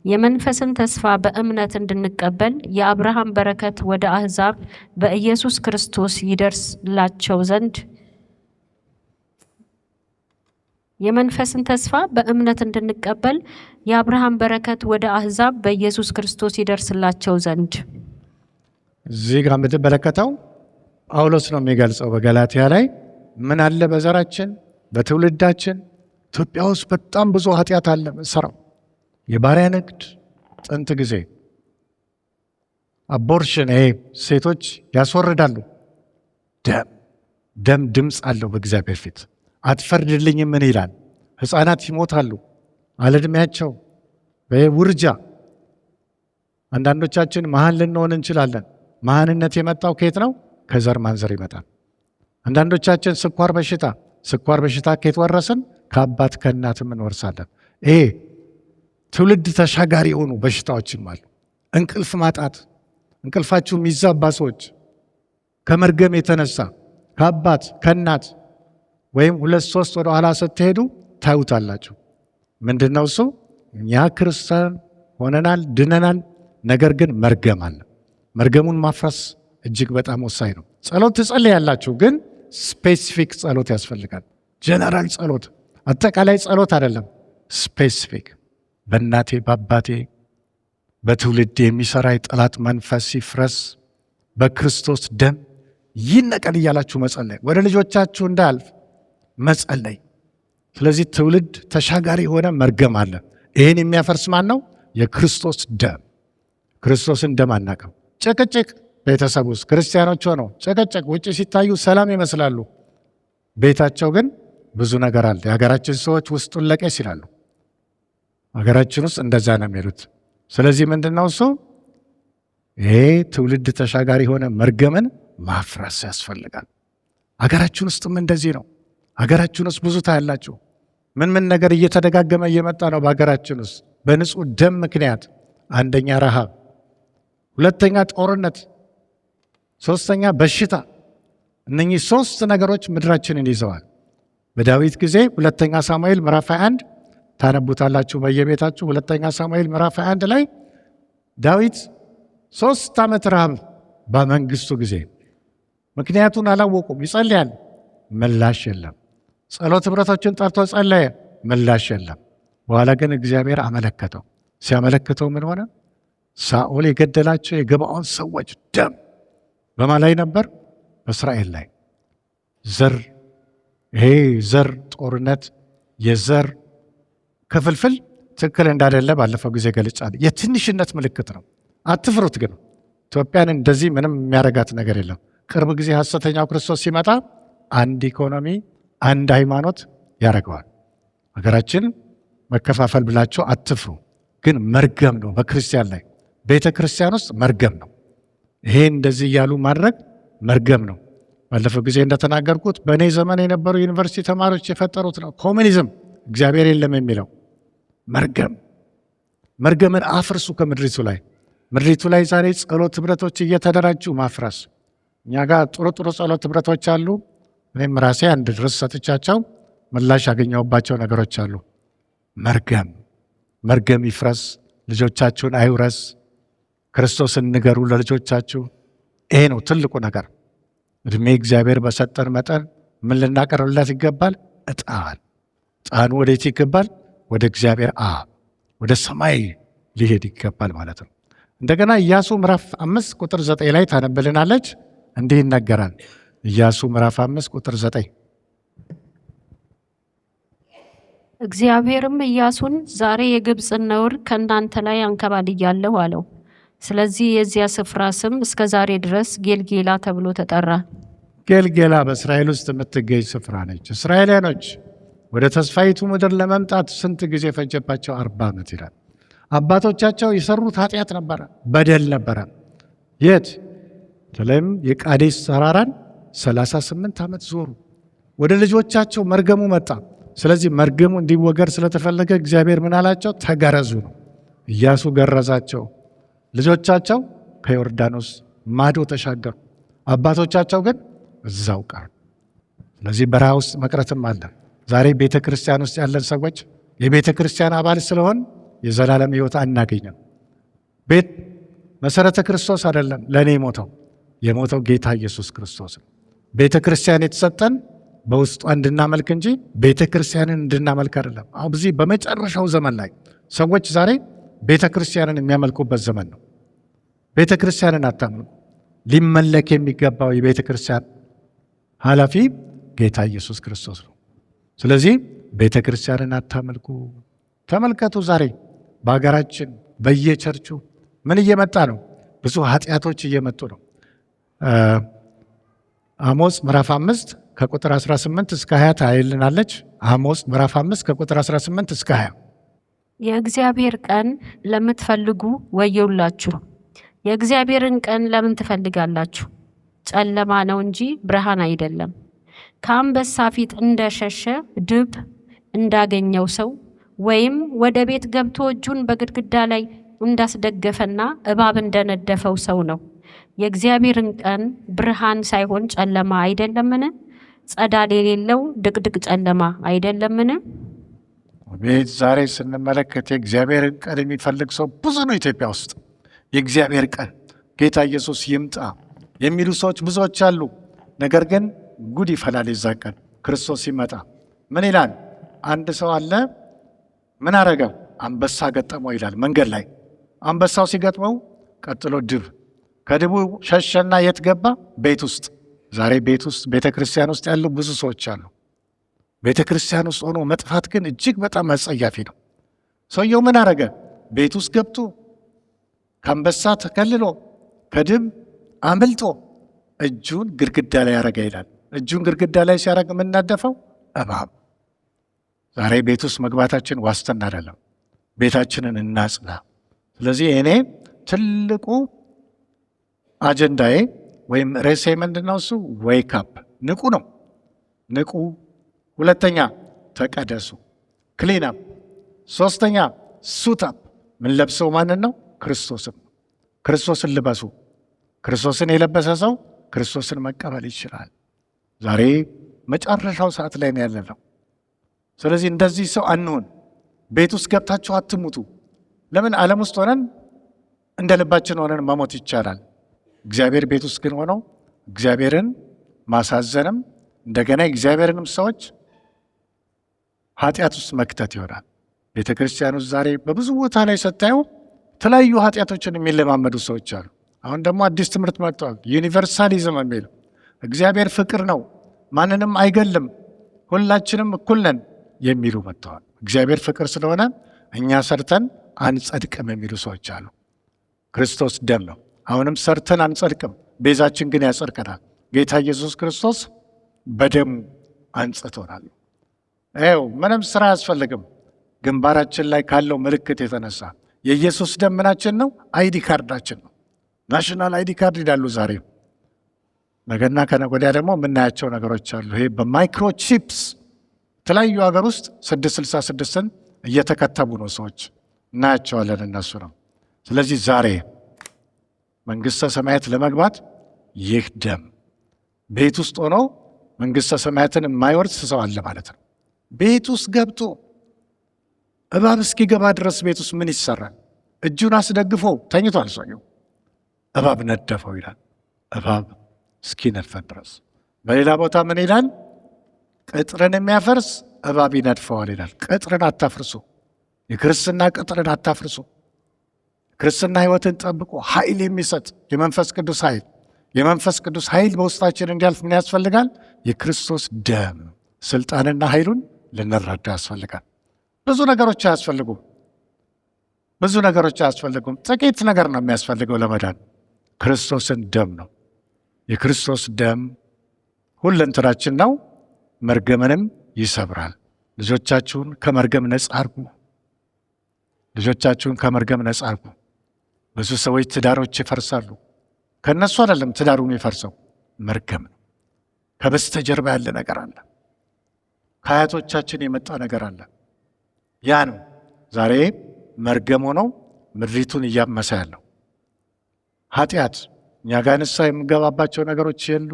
የመንፈስን ተስፋ በእምነት እንድንቀበል የአብርሃም በረከት ወደ አሕዛብ በኢየሱስ ክርስቶስ ይደርስላቸው ዘንድ የመንፈስን ተስፋ በእምነት እንድንቀበል የአብርሃም በረከት ወደ አሕዛብ በኢየሱስ ክርስቶስ ይደርስላቸው ዘንድ። እዚህ ጋር የምትመለከተው ጳውሎስ ነው የሚገልጸው በገላትያ ላይ ምን አለ? በዘራችን በትውልዳችን ኢትዮጵያ ውስጥ በጣም ብዙ ኃጢአት አለ መሰራው። የባሪያ ንግድ ጥንት ጊዜ፣ አቦርሽን፣ ሴቶች ያስወርዳሉ። ደም ድምፅ አለው በእግዚአብሔር ፊት። አትፈርድልኝ ምን ይላል? ሕፃናት ይሞታሉ አለዕድሜያቸው በውርጃ። አንዳንዶቻችን መሃን ልንሆን እንችላለን። መሃንነት የመጣው ከየት ነው? ከዘር ማንዘር ይመጣል። አንዳንዶቻችን ስኳር በሽታ ከየት ወረስን? ከአባት ከእናትም እንወርሳለን። ትውልድ ተሻጋሪ የሆኑ በሽታዎችም አሉ። እንቅልፍ ማጣት፣ እንቅልፋችሁ የሚዛባ ሰዎች ከመርገም የተነሳ ከአባት ከእናት ወይም 2-3 ወደ ኋላ ስትሄዱ ታዩታላችሁ። ምንድነው እሱ? እኛ ክርስቲያን ሆነናል፣ ድነናል፣ ነገር ግን መርገም አለ። መርገሙን ማፍረስ እጅግ በጣም ወሳኝ ነው። ጸሎት ትጸልያላችሁ፣ ግን ስፔሲፊክ ጸሎት ያስፈልጋል። ጀነራል ጸሎት፣ አጠቃላይ ጸሎት አይደለም። ስፔሲፊክ በእናቴ በአባቴ በትውልድ የሚሰራ የጠላት መንፈስ ሲፍረስ በክርስቶስ ደም ይነቀል እያላችሁ መጸለይ፣ ወደ ልጆቻችሁ እንዳያልፍ መጸለይ። ስለዚህ ትውልድ ተሻጋሪ የሆነ መርገም አለ። ይህን የሚያፈርስ ማን ነው? የክርስቶስ ደም። ክርስቶስን ደም አናውቅም። ጭቅጭቅ ቤተሰብ ውስጥ ክርስቲያኖች ሆነው ጭቅጭቅ፣ ውጭ ሲታዩ ሰላም ይመስላሉ፣ ቤታቸው ግን ብዙ ነገር አለ። የሀገራችን ሰዎች ውስጡን ለቄስ ይላሉ። ሀገራችን ውስጥ እንደዛ ነው የሚሉት። ስለዚህ ምንድነው እሱ? ይሄ ትውልድ ተሻጋሪ የሆነ መርገምን ማፍረስ ያስፈልጋል። ሀገራችን ውስጥም እንደዚህ ነው። ሀገራችን ውስጥ ብዙ ታያላችሁ። ምን ነገር እየተደጋገመ እየመጣ ነው በሀገራችን ውስጥ በንጹህ ደም ምክንያት። አንደኛ ረሃብ፣ ሁለተኛ ጦርነት፣ ሶስተኛ በሽታ። እነኚህ ሶስት ነገሮች ምድራችንን ይዘዋል። በዳዊት ጊዜ ሁለተኛ ሳሙኤል ምዕራፍ 21 ታነቡታላችሁ በየቤታችሁ። ሁለተኛ ሳሙኤል ምዕራፍ 21 ላይ ዳዊት 3 ዓመት ረሃብ በመንግስቱ ጊዜ፣ ምክንያቱን አላወቁም። ይጸልያል፣ ምላሽ የለም። ጸሎት ህብረቶችን ጠርቶ ጸለየ፣ ምላሽ የለም። በኋላ ግን እግዚአብሔር አመለከተው። ሲያመለክተው ምን ሆነ? ሳኦል የገደላቸው የገባዖን ሰዎች ደም በማን ላይ ነበር? በእስራኤል ላይ። ዘር፣ ይሄ ዘር ጦርነት፣ የዘር ክፍልፍል ትክክል እንዳደለ ባለፈው ጊዜ ገልጫለሁ። የትንሽነት ምልክት ነው። አትፍሩት። ግን ኢትዮጵያን እንደዚህ ምንም የሚያረጋት ነገር የለም። ቅርብ ጊዜ ሐሰተኛው ክርስቶስ ሲመጣ አንድ ኢኮኖሚ፣ አንድ ሃይማኖት ያደርገዋል። ሀገራችን መከፋፈል ብላችሁ አትፍሩ። ግን መርገም ነው በክርስቲያን ላይ፣ ቤተ ክርስቲያን ውስጥ መርገም ነው። ይሄ እንደዚህ እያሉ ማድረግ መርገም ነው። ባለፈው ጊዜ እንደተናገርኩት በእኔ ዘመን የነበሩ ዩኒቨርሲቲ ተማሪዎች የፈጠሩት ነው ኮሚኒዝም፣ እግዚአብሔር የለም የሚለው መርገም። መርገምን አፍርሱ ከምድሪቱ ላይ። ምድሪቱ ላይ ዛሬ ጸሎት ህብረቶች እየተደራጁ ማፍረስ። እኛ ጋር ጥሩ ጥሩ ጸሎት ህብረቶች አሉ። እኔም ራሴ አንድ ድረስ ሰጥቻቸው ምላሽ ያገኘሁባቸው ነገሮች አሉ። መርገም ይፍረስ። ልጆቻችሁን አይውረስ። ክርስቶስን ንገሩ ለልጆቻችሁ። ይሄ ነው ትልቁ ነገር። እድሜ እግዚአብሔር በሰጠን መጠን ምን ልናቀርብላት ይገባል? ዕጣኑ ወዴት ይገባል? ወደ እግዚአብሔር አብ፣ ወደ ሰማይ ሊሄድ ይገባል ማለት ነው። እንደገና ኢያሱ ምዕራፍ 5 ቁጥር 9 ላይ ታነብልናለች። እንዲህ ይነገራል። ኢያሱ ምዕራፍ 5 ቁጥር 9 እግዚአብሔርም ኢያሱን ዛሬ የግብፅን ነውር ከእናንተ ላይ አንከባልያለሁ አለው። ስለዚህ የዚያ ስፍራ ስም እስከ ዛሬ ድረስ ጌልጌላ ተብሎ ተጠራ። ጌልጌላ በእስራኤል ውስጥ የምትገኝ ስፍራ ነች። እስራኤላውያኖች ወደ ተስፋይቱ ምድር ለመምጣት ስንት ጊዜ ፈጀባቸው? 40 ዓመት ይላል። አባቶቻቸው የሰሩት ኃጢአት ነበረ፣ በደል ነበረ። የት? በተለይም የቃዴስ ተራራን 38 ዓመት ዞሩ። ወደ ልጆቻቸው መርገሙ መጣ። ስለዚህ መርገሙ እንዲወገድ ስለተፈለገ እግዚአብሔር ምን አላቸው? ተገረዙ ነው። ኢያሱ ገረዛቸው። ልጆቻቸው ከዮርዳኖስ ማዶ ተሻገሩ። አባቶቻቸው ግን እዛው ቀሩ። ስለዚህ በረሃ ውስጥ መቅረትም አለ። ዛሬ ቤተ ክርስቲያን ውስጥ ያለን ሰዎች የቤተ ክርስቲያን አባል ስለሆን የዘላለም ሕይወት አናገኝም። ቤት መሰረተ ክርስቶስ አይደለም ለእኔ የሞተው ጌታ ኢየሱስ ክርስቶስ ነው። ቤተ ክርስቲያን የተሰጠን በውስጧ እንድናመልክ እንጂ ቤተ ክርስቲያንን እንድናመልክ አይደለም። አሁን በዚህ በመጨረሻው ዘመን ላይ ሰዎች ዛሬ ቤተ ክርስቲያንን የሚያመልኩበት ዘመን ነው። ቤተ ክርስቲያንን አታምልኩ። ሊመለክ የሚገባው የቤተ ክርስቲያን ኃላፊ ጌታ ኢየሱስ ክርስቶስ ነው። ስለዚህ ቤተ ክርስቲያንን አታምልኩ። ተመልከቱ፣ ዛሬ በሀገራችን በየቸርቹ ምን እየመጣ ነው? ብዙ ኃጢአቶች እየመጡ ነው። አሞጽ ምዕራፍ 5 ከቁጥር 18 እስከ 20 ታይልናለች። አሞጽ ምዕራፍ 5 ከቁጥር 18 እስከ 20 የእግዚአብሔር ቀን ለምትፈልጉ ወየውላችሁ። የእግዚአብሔርን ቀን ለምን ትፈልጋላችሁ? ጨለማ ነው እንጂ ብርሃን አይደለም። ከአንበሳ ፊት እንደሸሸ ድብ እንዳገኘው ሰው ወይም ወደ ቤት ገብቶ እጁን በግድግዳ ላይ እንዳስደገፈና እባብ እንደነደፈው ሰው ነው። የእግዚአብሔርን ቀን ብርሃን ሳይሆን ጨለማ አይደለምን? ጸዳል የሌለው ድቅድቅ ጨለማ አይደለምን? ቤት ዛሬ ስንመለከት የእግዚአብሔርን ቀን የሚፈልግ ሰው ብዙ ነው ኢትዮጵያ ውስጥ። የእግዚአብሔር ቀን ጌታ ኢየሱስ ይምጣ የሚሉ ሰዎች ብዙዎች አሉ። ነገር ግን ጉድ ይፈላል። የዛ ቀን ክርስቶስ ሲመጣ ምን ይላል? አንድ ሰው አለ፣ ምን አረገ? አንበሳ ገጠመው ይላል። መንገድ ላይ አንበሳው ሲገጥመው ቀጥሎ ድብ፣ ከድቡ ሸሸና የት ገባ? ቤት ውስጥ። ዛሬ ቤት ውስጥ ቤተ ክርስቲያን ውስጥ ያሉ ብዙ ሰዎች አሉ። ቤተ ክርስቲያን ውስጥ ሆኖ መጥፋት ግን እጅግ በጣም አጸያፊ ነው። ሰውየው ምን አረገ? ቤት ውስጥ ገብቶ ከአንበሳ ተከልሎ ከድብ አምልጦ እጁን ግድግዳ ላይ ያረገ ይላል። እጁን ግድግዳ ላይ ሲያረግ የምናደፈው እባብ። ዛሬ ቤት ውስጥ መግባታችን ዋስትና አይደለም። ቤታችንን እናጽና። ስለዚህ እኔ ትልቁ አጀንዳዬ ወይም ርዕሴ ምንድነው? እሱ ዌክ አፕ፣ ንቁ ነው። ንቁ። ሁለተኛ ተቀደሱ፣ ክሊን አፕ። ሶስተኛ ሱት አፕ። ምን ለብሰው ማንን ነው? ክርስቶስን። ክርስቶስን ልበሱ። ክርስቶስን የለበሰ ሰው ክርስቶስን መቀበል ይችላል። ዛሬ መጨረሻው ሰዓት ላይ ነው ያለነው። ስለዚህ እንደዚህ ሰው አንሁን። ቤት ውስጥ ገብታችሁ አትሙቱ። ለምን ዓለም ውስጥ ሆነን እንደ ልባችን ሆነን መሞት ይቻላል። እግዚአብሔር ቤት ውስጥ ግን ሆነው እግዚአብሔርን ማሳዘንም እንደገና እግዚአብሔርንም ሰዎች ኃጢአት ውስጥ መክተት ይሆናል። ቤተ ክርስቲያን ውስጥ ዛሬ በብዙ ቦታ ላይ ስታዩ የተለያዩ ኃጢአቶችን የሚለማመዱ ሰዎች አሉ። አሁን ደግሞ አዲስ ትምህርት መጥቷል፣ ዩኒቨርሳሊዝም የሚል እግዚአብሔር ፍቅር ነው፣ ማንንም አይገልም፣ ሁላችንም እኩል ነን የሚሉ መጥተዋል። እግዚአብሔር ፍቅር ስለሆነ እኛ ሰርተን አንጸድቅም የሚሉ ሰዎች አሉ። ክርስቶስ ደም ነው። አሁንም ሰርተን አንጸድቅም፣ ቤዛችን ግን ያጸድቀናል። ጌታ ኢየሱስ ክርስቶስ በደሙ አንጽቶናል። ይኸው ምንም ስራ አያስፈልግም። ግንባራችን ላይ ካለው ምልክት የተነሳ የኢየሱስ ደም ምናችን ነው? አይዲ ካርዳችን ነው። ናሽናል አይዲ ካርድ ይላሉ ዛሬ። ነገና ከነገ ወዲያ ደግሞ የምናያቸው ነገሮች አሉ። ይሄ በማይክሮቺፕስ የተለያዩ ሀገር ውስጥ 666ን እየተከተቡ ነው ሰዎች፣ እናያቸዋለን። እነሱ ነው። ስለዚህ ዛሬ መንግሥተ ሰማያት ለመግባት ይህ ደም ቤት ውስጥ ሆኖ መንግሥተ ሰማያትን የማይወርስ ሰው አለ ማለት ነው። ቤት ውስጥ ገብቶ እባብ እስኪገባ ድረስ ቤት ውስጥ ምን ይሰራል? እጁን አስደግፎ ተኝቷል ሰውየው። እባብ ነደፈው ይላል። እባብ እስኪነድፈን ድረስ። በሌላ ቦታ ምን ይላል? ቅጥርን የሚያፈርስ እባብ ይነድፈዋል ይላል። ቅጥርን አታፍርሱ። የክርስትና ቅጥርን አታፍርሱ። ክርስትና ሕይወትን ጠብቆ ኃይል የሚሰጥ የመንፈስ ቅዱስ ኃይል፣ የመንፈስ ቅዱስ ኃይል በውስጣችን እንዲያልፍ ምን ያስፈልጋል? የክርስቶስ ደም ስልጣንና ኃይሉን ልንረዳ ያስፈልጋል። ብዙ ነገሮች አያስፈልጉም። ብዙ ነገሮች አያስፈልጉም። ጥቂት ነገር ነው የሚያስፈልገው ለመዳን። ክርስቶስን ደም ነው። የክርስቶስ ደም ሁለንተናችን ነው። መርገምንም ይሰብራል። ልጆቻችሁን ከመርገም ነጻ አርጉ። ልጆቻችሁን ከመርገም ነጻ አርጉ። ብዙ ሰዎች ትዳሮች ይፈርሳሉ። ከነሱ አይደለም ትዳሩ የሚፈርሰው፣ መርገም ነው። ከበስተጀርባ ያለ ነገር አለ። ከአያቶቻችን የመጣ ነገር አለ። ያ ነው ዛሬ መርገም ሆነው ምድሪቱን እያመሰ ያለው። ኃጢአት እኛ ጋር ንስሐ የምንገባባቸው ነገሮች የሉ።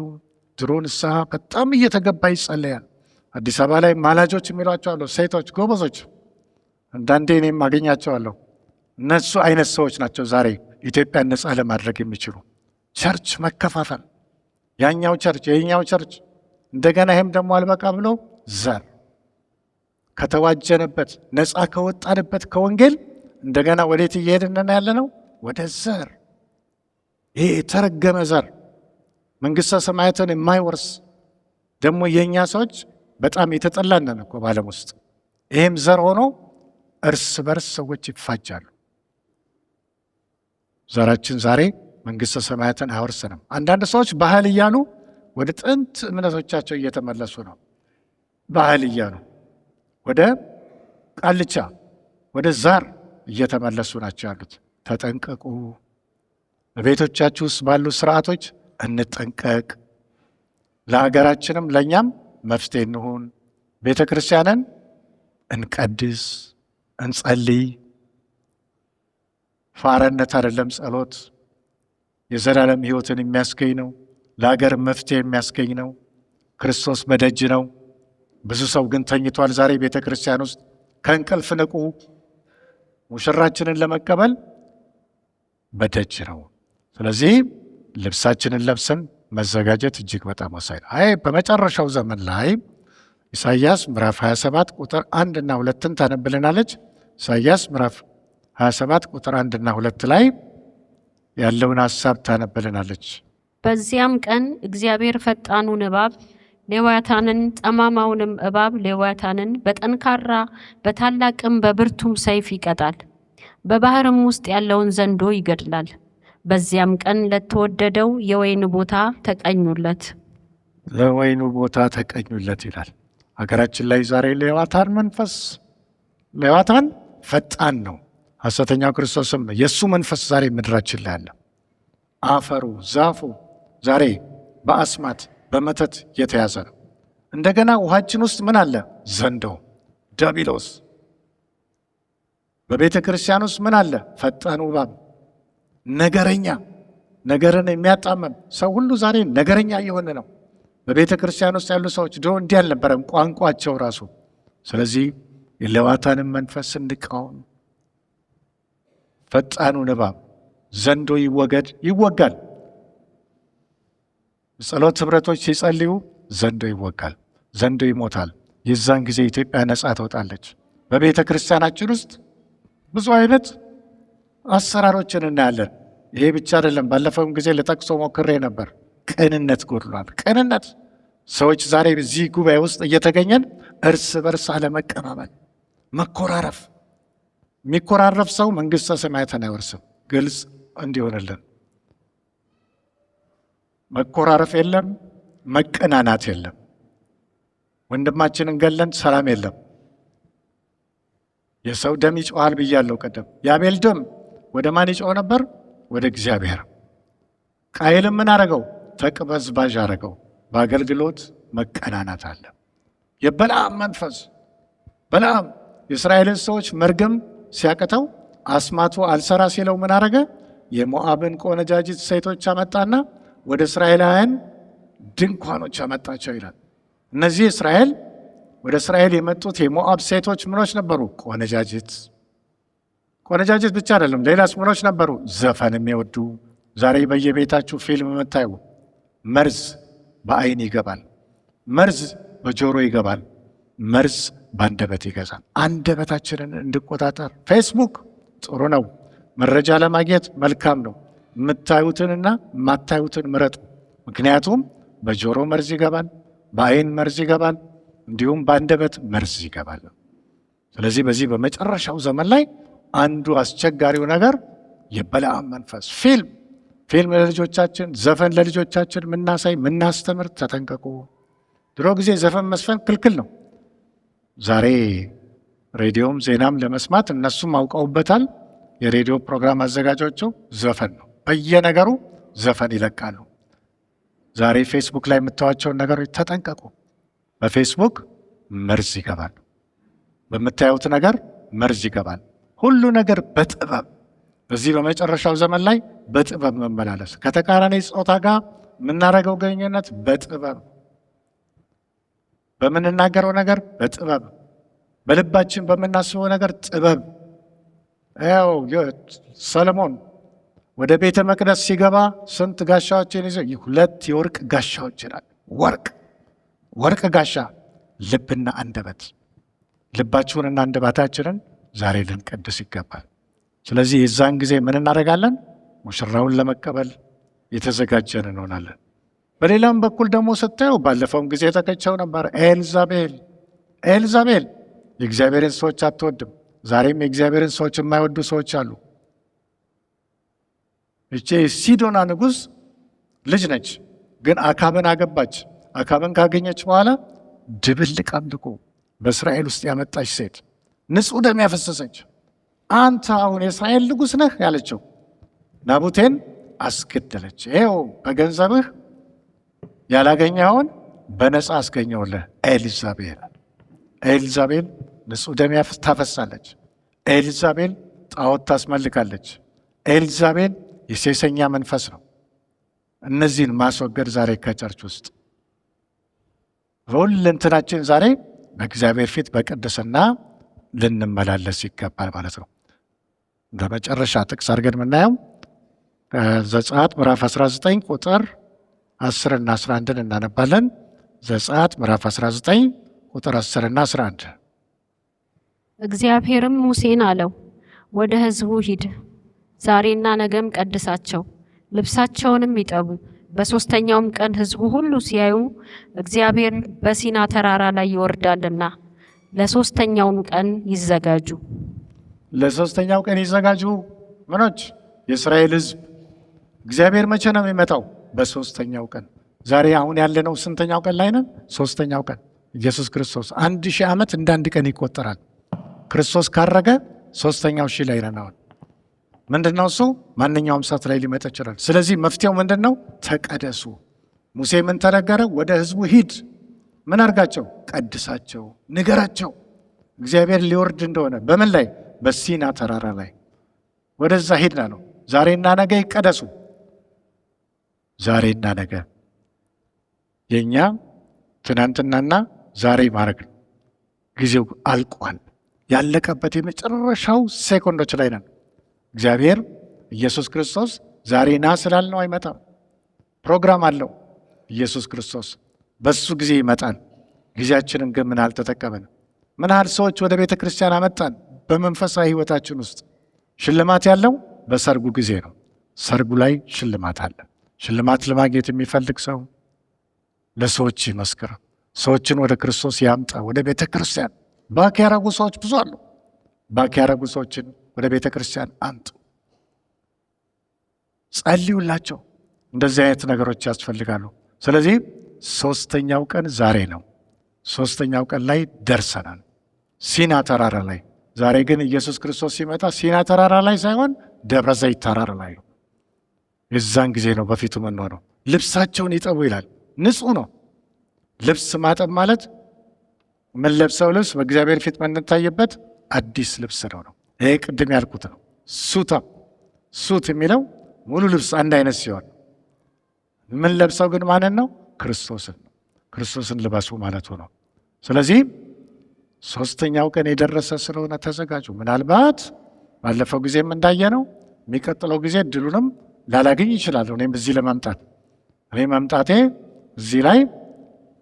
ድሮ ንስሐ በጣም እየተገባ ይጸለያል። አዲስ አበባ ላይ ማላጆች የሚሏቸው አሉ፣ ሴቶች ጎበዞች። አንዳንዴ እኔም አገኛቸዋለሁ። እነሱ አይነት ሰዎች ናቸው ዛሬ ኢትዮጵያን ነጻ ለማድረግ የሚችሉ። ቸርች መከፋፈል፣ ያኛው ቸርች የኛው ቸርች፣ እንደገና ይህም ደግሞ አልበቃ ብሎ ዘር ከተዋጀንበት ነጻ ከወጣንበት ከወንጌል እንደገና ወዴት እየሄድን ያለ ነው? ወደ ዘር። ይሄ የተረገመ ዘር መንግሥተ ሰማያትን የማይወርስ ደግሞ የእኛ ሰዎች በጣም የተጠላነን እኮ በዓለም ውስጥ። ይህም ዘር ሆኖ እርስ በርስ ሰዎች ይፋጃሉ። ዘራችን ዛሬ መንግሥተ ሰማያትን አያወርስንም። አንዳንድ ሰዎች ባህል እያሉ ወደ ጥንት እምነቶቻቸው እየተመለሱ ነው። ባህል እያሉ ወደ ቃልቻ ወደ ዛር እየተመለሱ ናቸው ያሉት። ተጠንቀቁ። በቤቶቻችሁ ውስጥ ባሉ ስርዓቶች እንጠንቀቅ። ለሀገራችንም ለእኛም መፍትሄ እንሁን። ቤተ ክርስቲያንን እንቀድስ፣ እንጸልይ። ፋረነት አይደለም ጸሎት፣ የዘላለም ሕይወትን የሚያስገኝ ነው። ለሀገር መፍትሄ የሚያስገኝ ነው። ክርስቶስ በደጅ ነው። ብዙ ሰው ግን ተኝቷል። ዛሬ ቤተ ክርስቲያን ውስጥ ከእንቅልፍ ንቁ። ሙሽራችንን ለመቀበል በደጅ ነው። ስለዚህ ልብሳችንን ለብሰን መዘጋጀት እጅግ በጣም ወሳኝ ነው። በመጨረሻው ዘመን ላይ ኢሳይያስ ምዕራፍ 27 ቁጥር 1 እና 2ን ታነብልናለች። ኢሳይያስ ምዕራፍ 27 ቁጥር 1 እና 2 ላይ ያለውን ሐሳብ ታነብልናለች። በዚያም ቀን እግዚአብሔር ፈጣኑን እባብ ሌዋታንን፣ ጠማማውንም እባብ ሌዋታንን በጠንካራ በታላቅም በብርቱም ሰይፍ ይቀጣል፣ በባህርም ውስጥ ያለውን ዘንዶ ይገድላል። በዚያም ቀን ለተወደደው የወይን ቦታ ተቀኙለት። ለወይኑ ቦታ ተቀኙለት ይላል። ሀገራችን ላይ ዛሬ ሌዋታን መንፈስ፣ ሌዋታን ፈጣን ነው፣ ሐሰተኛው ክርስቶስም ነው። የእሱ መንፈስ ዛሬ ምድራችን ላይ አለ። አፈሩ ዛፉ ዛሬ በአስማት በመተት የተያዘ ነው። እንደገና ውሃችን ውስጥ ምን አለ? ዘንዶ ዲያብሎስ። በቤተ ክርስቲያን ውስጥ ምን አለ? ፈጣኑ እባብ። ነገረኛ፣ ነገርን የሚያጣመም ሰው ሁሉ ዛሬ ነገረኛ እየሆነ ነው። በቤተ ክርስቲያን ውስጥ ያሉ ሰዎች ድሮ እንዲህ አልነበረም ቋንቋቸው ራሱ። ስለዚህ የሌዋታንን መንፈስ እንቃወም። ፈጣኑ እባብ ዘንዶ ይወገድ፣ ይወጋል። ጸሎት ህብረቶች ሲጸልዩ ዘንዶ ይወጋል፣ ዘንዶ ይሞታል። የዛን ጊዜ ኢትዮጵያ ነጻ ትወጣለች። በቤተ ክርስቲያናችን ውስጥ ብዙ አይነት አሰራሮችን እናያለን። ይሄ ብቻ አይደለም። ባለፈውም ጊዜ ለጠቅሶ ሞክሬ ነበር። ቅንነት ጎድሏል። ቅንነት ሰዎች ዛሬ በዚህ ጉባኤ ውስጥ እየተገኘን እርስ በርስ አለመቀባበል፣ መኮራረፍ። የሚኮራረፍ ሰው መንግሥተ ሰማያትን አይወርስም። ግልጽ እንዲሆንልን መኮራረፍ የለም፣ መቀናናት የለም። ወንድማችንን ገለን ሰላም የለም። የሰው ደም ይጮሃል ብያለሁ ቀደም። የአቤል ደም ወደ ማን ይጮህ ነበር? ወደ እግዚአብሔር። ቃየልም ምን አረገው? ተቅበዝባዥ አረገው። በአገልግሎት መቀናናት አለ። የበለዓም መንፈስ በለዓም የእስራኤልን ሰዎች መርገም ሲያቅተው አስማቱ አልሰራ ሲለው ምን አረገ? የሞዓብን ቆነጃጅት ሴቶች አመጣና ወደ እስራኤላውያን ድንኳኖች አመጣቸው ይላል። እነዚህ ወደ እስራኤል የመጡት የሞዓብ ሴቶች ምኖች ነበሩ? ቆነጃጅት። ቆነጃጅት ብቻ አይደለም፣ ሌላስ ምኖች ነበሩ? ዘፈን የሚወዱ። ዛሬ በየቤታችሁ ፊልም የምታዩ መርዝ በአይን ይገባል፣ መርዝ በጆሮ ይገባል፣ መርዝ በአንደበት ይገዛል። አንደበታችንን እንድቆጣጠር። ፌስቡክ ጥሩ ነው፣ መረጃ ለማግኘት መልካም ነው። የምታዩትንና የማታዩትን ምረጡ። ምክንያቱም በጆሮ መርዝ ይገባል፣ በአይን መርዝ ይገባል፣ እንዲሁም በአንደበት መርዝ ይገባል። ስለዚህ በዚህ በመጨረሻው ዘመን ላይ አንዱ አስቸጋሪው ነገር የበለዓም መንፈስ። ፊልም ለልጆቻችን፣ ዘፈን ለልጆቻችን ምናሳይ ምናስተምር ተጠንቀቁ። ድሮ ጊዜ ዘፈን መስፈን ክልክል ነው። ዛሬ ሬዲዮም ዜናም ለመስማት እነሱም አውቀውበታል። የሬዲዮ ፕሮግራም አዘጋጆቹ ዘፈን ነው፣ በየነገሩ ዘፈን ይለቃሉ። ዛሬ ፌስቡክ ላይ የምታዩዋቸውን ነገሮች ተጠንቀቁ። በፌስቡክ መርዝ ይገባል፣ በምታዩት ነገር መርዝ ይገባል። ሁሉ ነገር በጥበብ በዚህ በመጨረሻው ዘመን ላይ በጥበብ መመላለስ፣ ከተቃራኒ ጾታ ጋር የምናደርገው ግንኙነት በጥበብ፣ በምንናገረው ነገር በጥበብ፣ በልባችን በምናስበው ነገር ጥበብ። ያው ሰለሞን ወደ ቤተ መቅደስ ሲገባ ስንት ጋሻዎችን ይዘ? 2 የወርቅ ጋሻዎች ይላል። ወርቅ ጋሻ፣ ልብና አንደበት። ልባችሁንና አንደበታችንን ዛሬ ልንቀድስ ይገባል። ስለዚህ የዛን ጊዜ ምን እናደርጋለን? ሙሽራውን ለመቀበል የተዘጋጀን እንሆናለን። በሌላም በኩል ደግሞ ስታዩ ባለፈውም ጊዜ ተቀቸው ነበር። ኤልዛቤል የእግዚአብሔርን ሰዎች አትወድም። ዛሬም የእግዚአብሔርን ሰዎች የማይወዱ ሰዎች አሉ። እቺ ሲዶና ንጉሥ ልጅ ነች፣ ግን አካብን አገባች። አካብን ካገኘች በኋላ ድብልቅ አምልኮ በእስራኤል ውስጥ ያመጣች ሴት፣ ንጹሕ ደም ያፈሰሰች። አንተ አሁን የእስራኤል ንጉሥ ነህ ያለችው ናቡቴን አስገደለች። ይኸው በገንዘብህ ያላገኘኸውን በነፃ አስገኘውልህ። ኤልዛቤል ንጹሕ ደም ታፈሳለች። ኤልዛቤል ጣዖት ታስመልካለች። ኤልዛቤል የሴሰኛ መንፈስ ነው። እነዚህን ማስወገድ ዛሬ ከቸርች ውስጥ ሁለንተናችን ዛሬ በእግዚአብሔር ፊት በቅድስና ልንመላለስ ይገባል ማለት ነው። በመጨረሻ ጥቅስ አድርገን የምናየው ዘጸአት ምዕራፍ 19 ቁጥር 10 እና 11 እናነባለን። ዘጸአት ምዕራፍ 19 ቁጥር 10 እና 11። እግዚአብሔርም ሙሴን አለው፣ ወደ ሕዝቡ ሂድ፣ ዛሬና ነገም ቀድሳቸው፣ ልብሳቸውንም ይጠቡ። በሦስተኛውም ቀን ሕዝቡ ሁሉ ሲያዩ እግዚአብሔር በሲና ተራራ ላይ ይወርዳልና ለሦስተኛውም ቀን ይዘጋጁ። ለሦስተኛው ቀን ይዘጋጁ። ምኖች? የእስራኤል ሕዝብ። እግዚአብሔር መቼ ነው የሚመጣው? በሦስተኛው ቀን። ዛሬ አሁን ያለነው ስንተኛው ቀን ላይ ነን? ሦስተኛው ቀን። ኢየሱስ ክርስቶስ 1000 ዓመት እንደ አንድ ቀን ይቆጠራል። ክርስቶስ ካረገ 3ኛው ሺህ ላይ ነን አሁን። ምንድነው እሱ? ማንኛውም ሰዓት ላይ ሊመጣ ይችላል። ስለዚህ መፍትሄው ምንድነው? ተቀደሱ። ሙሴ ምን ተነገረ? ወደ ሕዝቡ ሂድ፣ ምን አርጋቸው? ቀድሳቸው፣ ንገራቸው እግዚአብሔር ሊወርድ እንደሆነ። በምን ላይ? በሲና ተራራ ላይ። ወደዛ ሂድና ነው። ዛሬና ነገ ይቀደሱ። ዛሬና ነገ የኛ ትናንትናና ዛሬ ማድረግ ነው። ጊዜው አልቋል። ያለቀበት የመጨረሻው ሴኮንዶች ላይ ነን። እግዚአብሔር ኢየሱስ ክርስቶስ ዛሬ ና ስላልነው አይመጣም። ፕሮግራም አለው ኢየሱስ ክርስቶስ። በሱ ጊዜ ይመጣል። ጊዜያችንን ግን ምን አልተጠቀመን? ምን ያህል ሰዎች ወደ ቤተ ክርስቲያን አመጣን? በመንፈሳዊ ህይወታችን ውስጥ ሽልማት ያለው በሰርጉ ጊዜ ነው። ሰርጉ ላይ ሽልማት አለ። ሽልማት ለማግኘት የሚፈልግ ሰው ለሰዎች ይመስክር፣ ሰዎችን ወደ ክርስቶስ ያምጣ። ወደ ቤተ ክርስቲያን ባክ ያረጉ ሰዎች ብዙ አሉ። ባክ ያረጉ ሰዎችን ወደ ቤተ ክርስቲያን አምጡ፣ ጸልዩላቸው። እንደዚህ አይነት ነገሮች ያስፈልጋሉ። ስለዚህ ሶስተኛው ቀን ዛሬ ነው። ሶስተኛው ቀን ላይ ደርሰናል፣ ሲና ተራራ ላይ። ዛሬ ግን ኢየሱስ ክርስቶስ ሲመጣ ሲና ተራራ ላይ ሳይሆን ደብረ ዘይት ተራራ ላይ ነው። የዛን ጊዜ ነው በፊቱ የምንሆነው። ልብሳቸውን ይጠቡ ይላል። ንጹህ ነው። ልብስ ማጠብ ማለት የምንለብሰው ልብስ በእግዚአብሔር ፊት የምንታይበት አዲስ ልብስ ነው። ይሄ ቅድም ያልኩት ነው። ሱት የሚለው ሙሉ ልብስ አንድ አይነት ሲሆን የምንለብሰው ግን ማንን ነው? ክርስቶስን ነው። ክርስቶስን ልበሱ ማለቱ ነው። ስለዚህ ሶስተኛው ቀን የደረሰ ስለሆነ ተዘጋጁ። ምናልባት ባለፈው ጊዜም እንዳየነው የሚቀጥለው ጊዜ እድሉንም ላላገኝ ይችላል። እኔም እዚህ ለመምጣት እኔ መምጣቴ እዚህ ላይ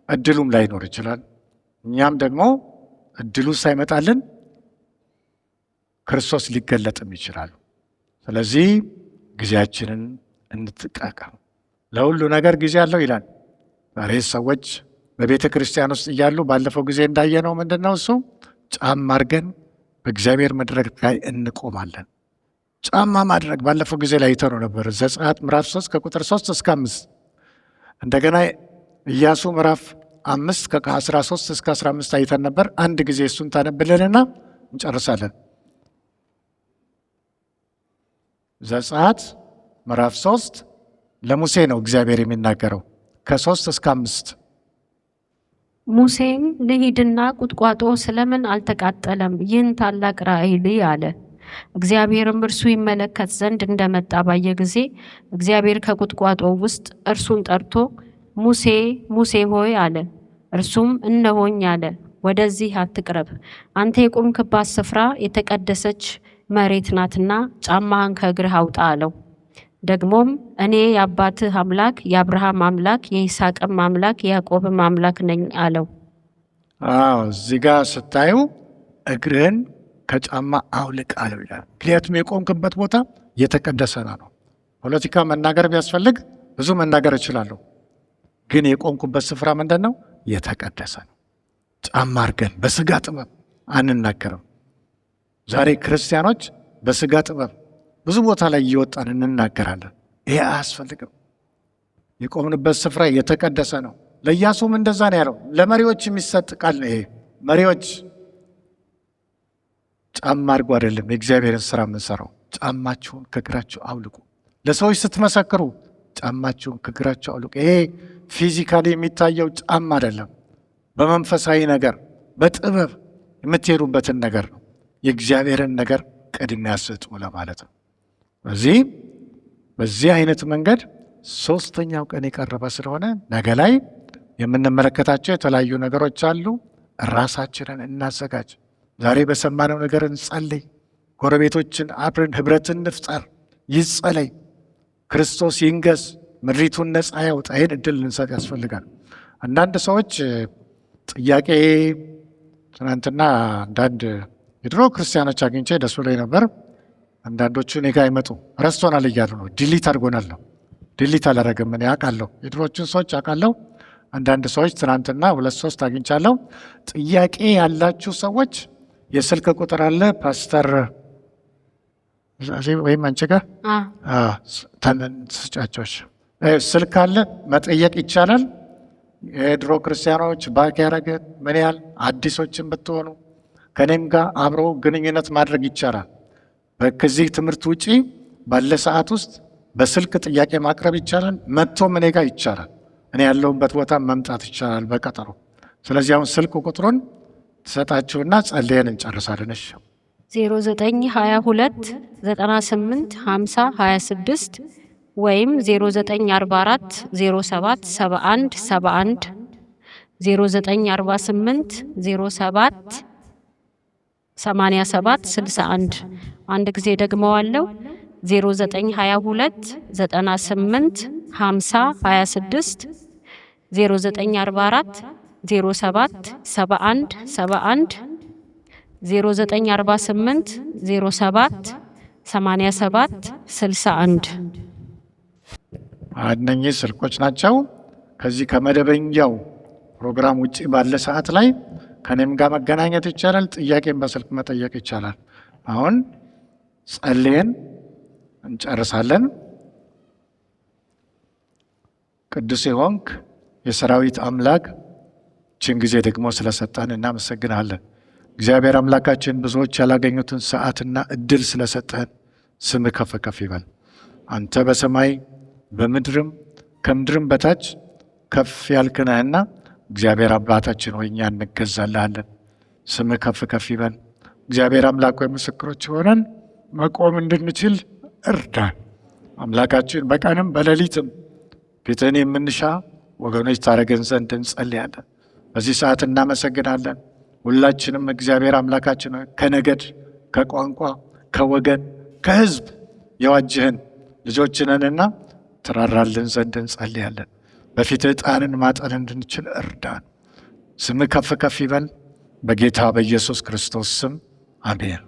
እድሉም ላይኖር ይችላል። እኛም ደግሞ እድሉ ሳይመጣልን ክርስቶስ ሊገለጥም ይችላል። ስለዚህ ጊዜያችንን እንጠቀም። ለሁሉ ነገር ጊዜ አለው ይላል። ዛሬ ሰዎች በቤተ ክርስቲያን ውስጥ እያሉ ባለፈው ጊዜ እንዳየነው ምንድን ነው እሱ? ጫማ አድርገን በእግዚአብሔር መድረክ ላይ እንቆማለን። ጫማ ማድረግ ባለፈው ጊዜ ላይ አይተነው ነበር። ዘጸአት ምዕራፍ 3 ከቁጥር 3 እስከ 5። እንደገና ኢያሱ ምዕራፍ 5 ከ13 እስከ 15 አይተን ነበር። አንድ ጊዜ እሱን ታነብልንና እንጨርሳለን። ዘጸአት ምዕራፍ 3 ለሙሴ ነው እግዚአብሔር የሚናገረው ከ3 እስከ 5። ሙሴም ልሂድና ቁጥቋጦ ስለምን አልተቃጠለም? ይህን ታላቅ ራእይ ልይ አለ። እግዚአብሔርም እርሱ ይመለከት ዘንድ እንደመጣ ባየ ጊዜ እግዚአብሔር ከቁጥቋጦው ውስጥ እርሱን ጠርቶ ሙሴ ሙሴ ሆይ አለ። እርሱም እነሆኝ አለ። ወደዚህ አትቅረብ፣ አንተ የቆምክባት ስፍራ የተቀደሰች መሬት ናትና ጫማህን ከእግርህ አውጣ አለው። ደግሞም እኔ የአባትህ አምላክ የአብርሃም አምላክ የይስሐቅም አምላክ የያዕቆብም አምላክ ነኝ አለው። እዚህ ጋር ስታዩ እግርህን ከጫማ አውልቅ አለው ይላል። ምክንያቱም የቆምክበት ቦታ የተቀደሰ ነው። ፖለቲካ መናገር ቢያስፈልግ ብዙ መናገር እችላለሁ፣ ግን የቆምኩበት ስፍራ ምንድን ነው? የተቀደሰ ነው። ጫማ አድርገን በስጋ ጥበብ አንናገርም። ዛሬ ክርስቲያኖች በስጋ ጥበብ ብዙ ቦታ ላይ እየወጣን እንናገራለን። ይሄ አያስፈልግም። የቆምንበት ስፍራ የተቀደሰ ነው። ለኢያሱም እንደዛ ነው ያለው። ለመሪዎች የሚሰጥ ቃል ነው ይሄ። መሪዎች ጫማ አድርጎ አይደለም የእግዚአብሔርን ስራ የምንሰራው። ጫማችሁን ከእግራችሁ አውልቁ። ለሰዎች ስትመሰክሩ ጫማችሁን ከእግራችሁ አውልቁ። ይሄ ፊዚካሊ የሚታየው ጫማ አይደለም። በመንፈሳዊ ነገር በጥበብ የምትሄዱበትን ነገር ነው። የእግዚአብሔርን ነገር ቅድሚያ ስጡ ለማለት ነው። በዚህ አይነት መንገድ ሶስተኛው ቀን የቀረበ ስለሆነ ነገ ላይ የምንመለከታቸው የተለያዩ ነገሮች አሉ። ራሳችንን እናዘጋጅ። ዛሬ በሰማነው ነገር እንጸልይ። ጎረቤቶችን አብረን ህብረትን እንፍጠር። ይጸለይ። ክርስቶስ ይንገስ፣ ምድሪቱን ነፃ ያውጣ። ይህን እድል ልንሰጥ ያስፈልጋል። አንዳንድ ሰዎች ጥያቄ ትናንትና አንዳንድ የድሮ ክርስቲያኖች አግኝቼ ደስ ብሎኝ ነበር። አንዳንዶቹ እኔ ጋ አይመጡ ረስቶናል እያሉ ነው። ዲሊት አድርጎናል ነው። ዲሊት አላረግም። እኔ አውቃለሁ፣ የድሮችን ሰዎች አውቃለሁ። አንዳንድ ሰዎች ትናንትና 2-3 አግኝቻለሁ። ጥያቄ ያላችሁ ሰዎች የስልክ ቁጥር አለ ፓስተር ወይም አንቺ ጋር ስጫቸዎች ስልክ አለ፣ መጠየቅ ይቻላል። የድሮ ክርስቲያኖች ባክ ያረገን ምን ያህል አዲሶችን ብትሆኑ ከኔም ጋር አብሮ ግንኙነት ማድረግ ይቻላል። ከዚህ ትምህርት ውጪ ባለ ሰዓት ውስጥ በስልክ ጥያቄ ማቅረብ ይቻላል። መጥቶም እኔ ጋር ይቻላል። እኔ ያለሁበት ቦታ መምጣት ይቻላል በቀጠሮ። ስለዚህ አሁን ስልክ ቁጥሩን ትሰጣችሁና ጸልየን እንጨርሳለን። እሺ 0922 98 50 26 ወይም 0944 07 71 71 0948 07 87 61 አንድ ጊዜ ደግመዋለሁ 0922 98 50 26 0944 07 71 71 0948 07 87 61 እነኚህ ስልኮች ናቸው። ከዚህ ከመደበኛው ፕሮግራም ውጪ ባለ ሰዓት ላይ ከኔም ጋር መገናኘት ይቻላል። ጥያቄን በስልክ መጠየቅ ይቻላል። አሁን ጸልየን እንጨርሳለን። ቅዱስ የሆንክ የሰራዊት አምላክ ችን ጊዜ ደግሞ ስለሰጠን እናመሰግናለን። እግዚአብሔር አምላካችን ብዙዎች ያላገኙትን ሰዓትና እድል ስለሰጠን ስም ከፍ ከፍ ይበል። አንተ በሰማይ በምድርም ከምድርም በታች ከፍ ያልክነህና እግዚአብሔር አባታችን ሆይ እኛ እንገዛልሃለን። ስም ከፍ ከፍ ይበል። እግዚአብሔር አምላክ ሆይ ምስክሮች ሆነን መቆም እንድንችል እርዳን። አምላካችን በቀንም በሌሊትም ፊትህን የምንሻ ወገኖች ታረገን ዘንድ እንጸልያለን። በዚህ ሰዓት እናመሰግናለን። ሁላችንም እግዚአብሔር አምላካችን ከነገድ ከቋንቋ ከወገን ከህዝብ የዋጅህን ልጆችነንና ትራራልን ዘንድ እንጸልያለን። በፊትህ ዕጣንን ማጠን እንድንችል እርዳን። ስም ከፍ ከፍ ይበል። በጌታ በኢየሱስ ክርስቶስ ስም አሜን።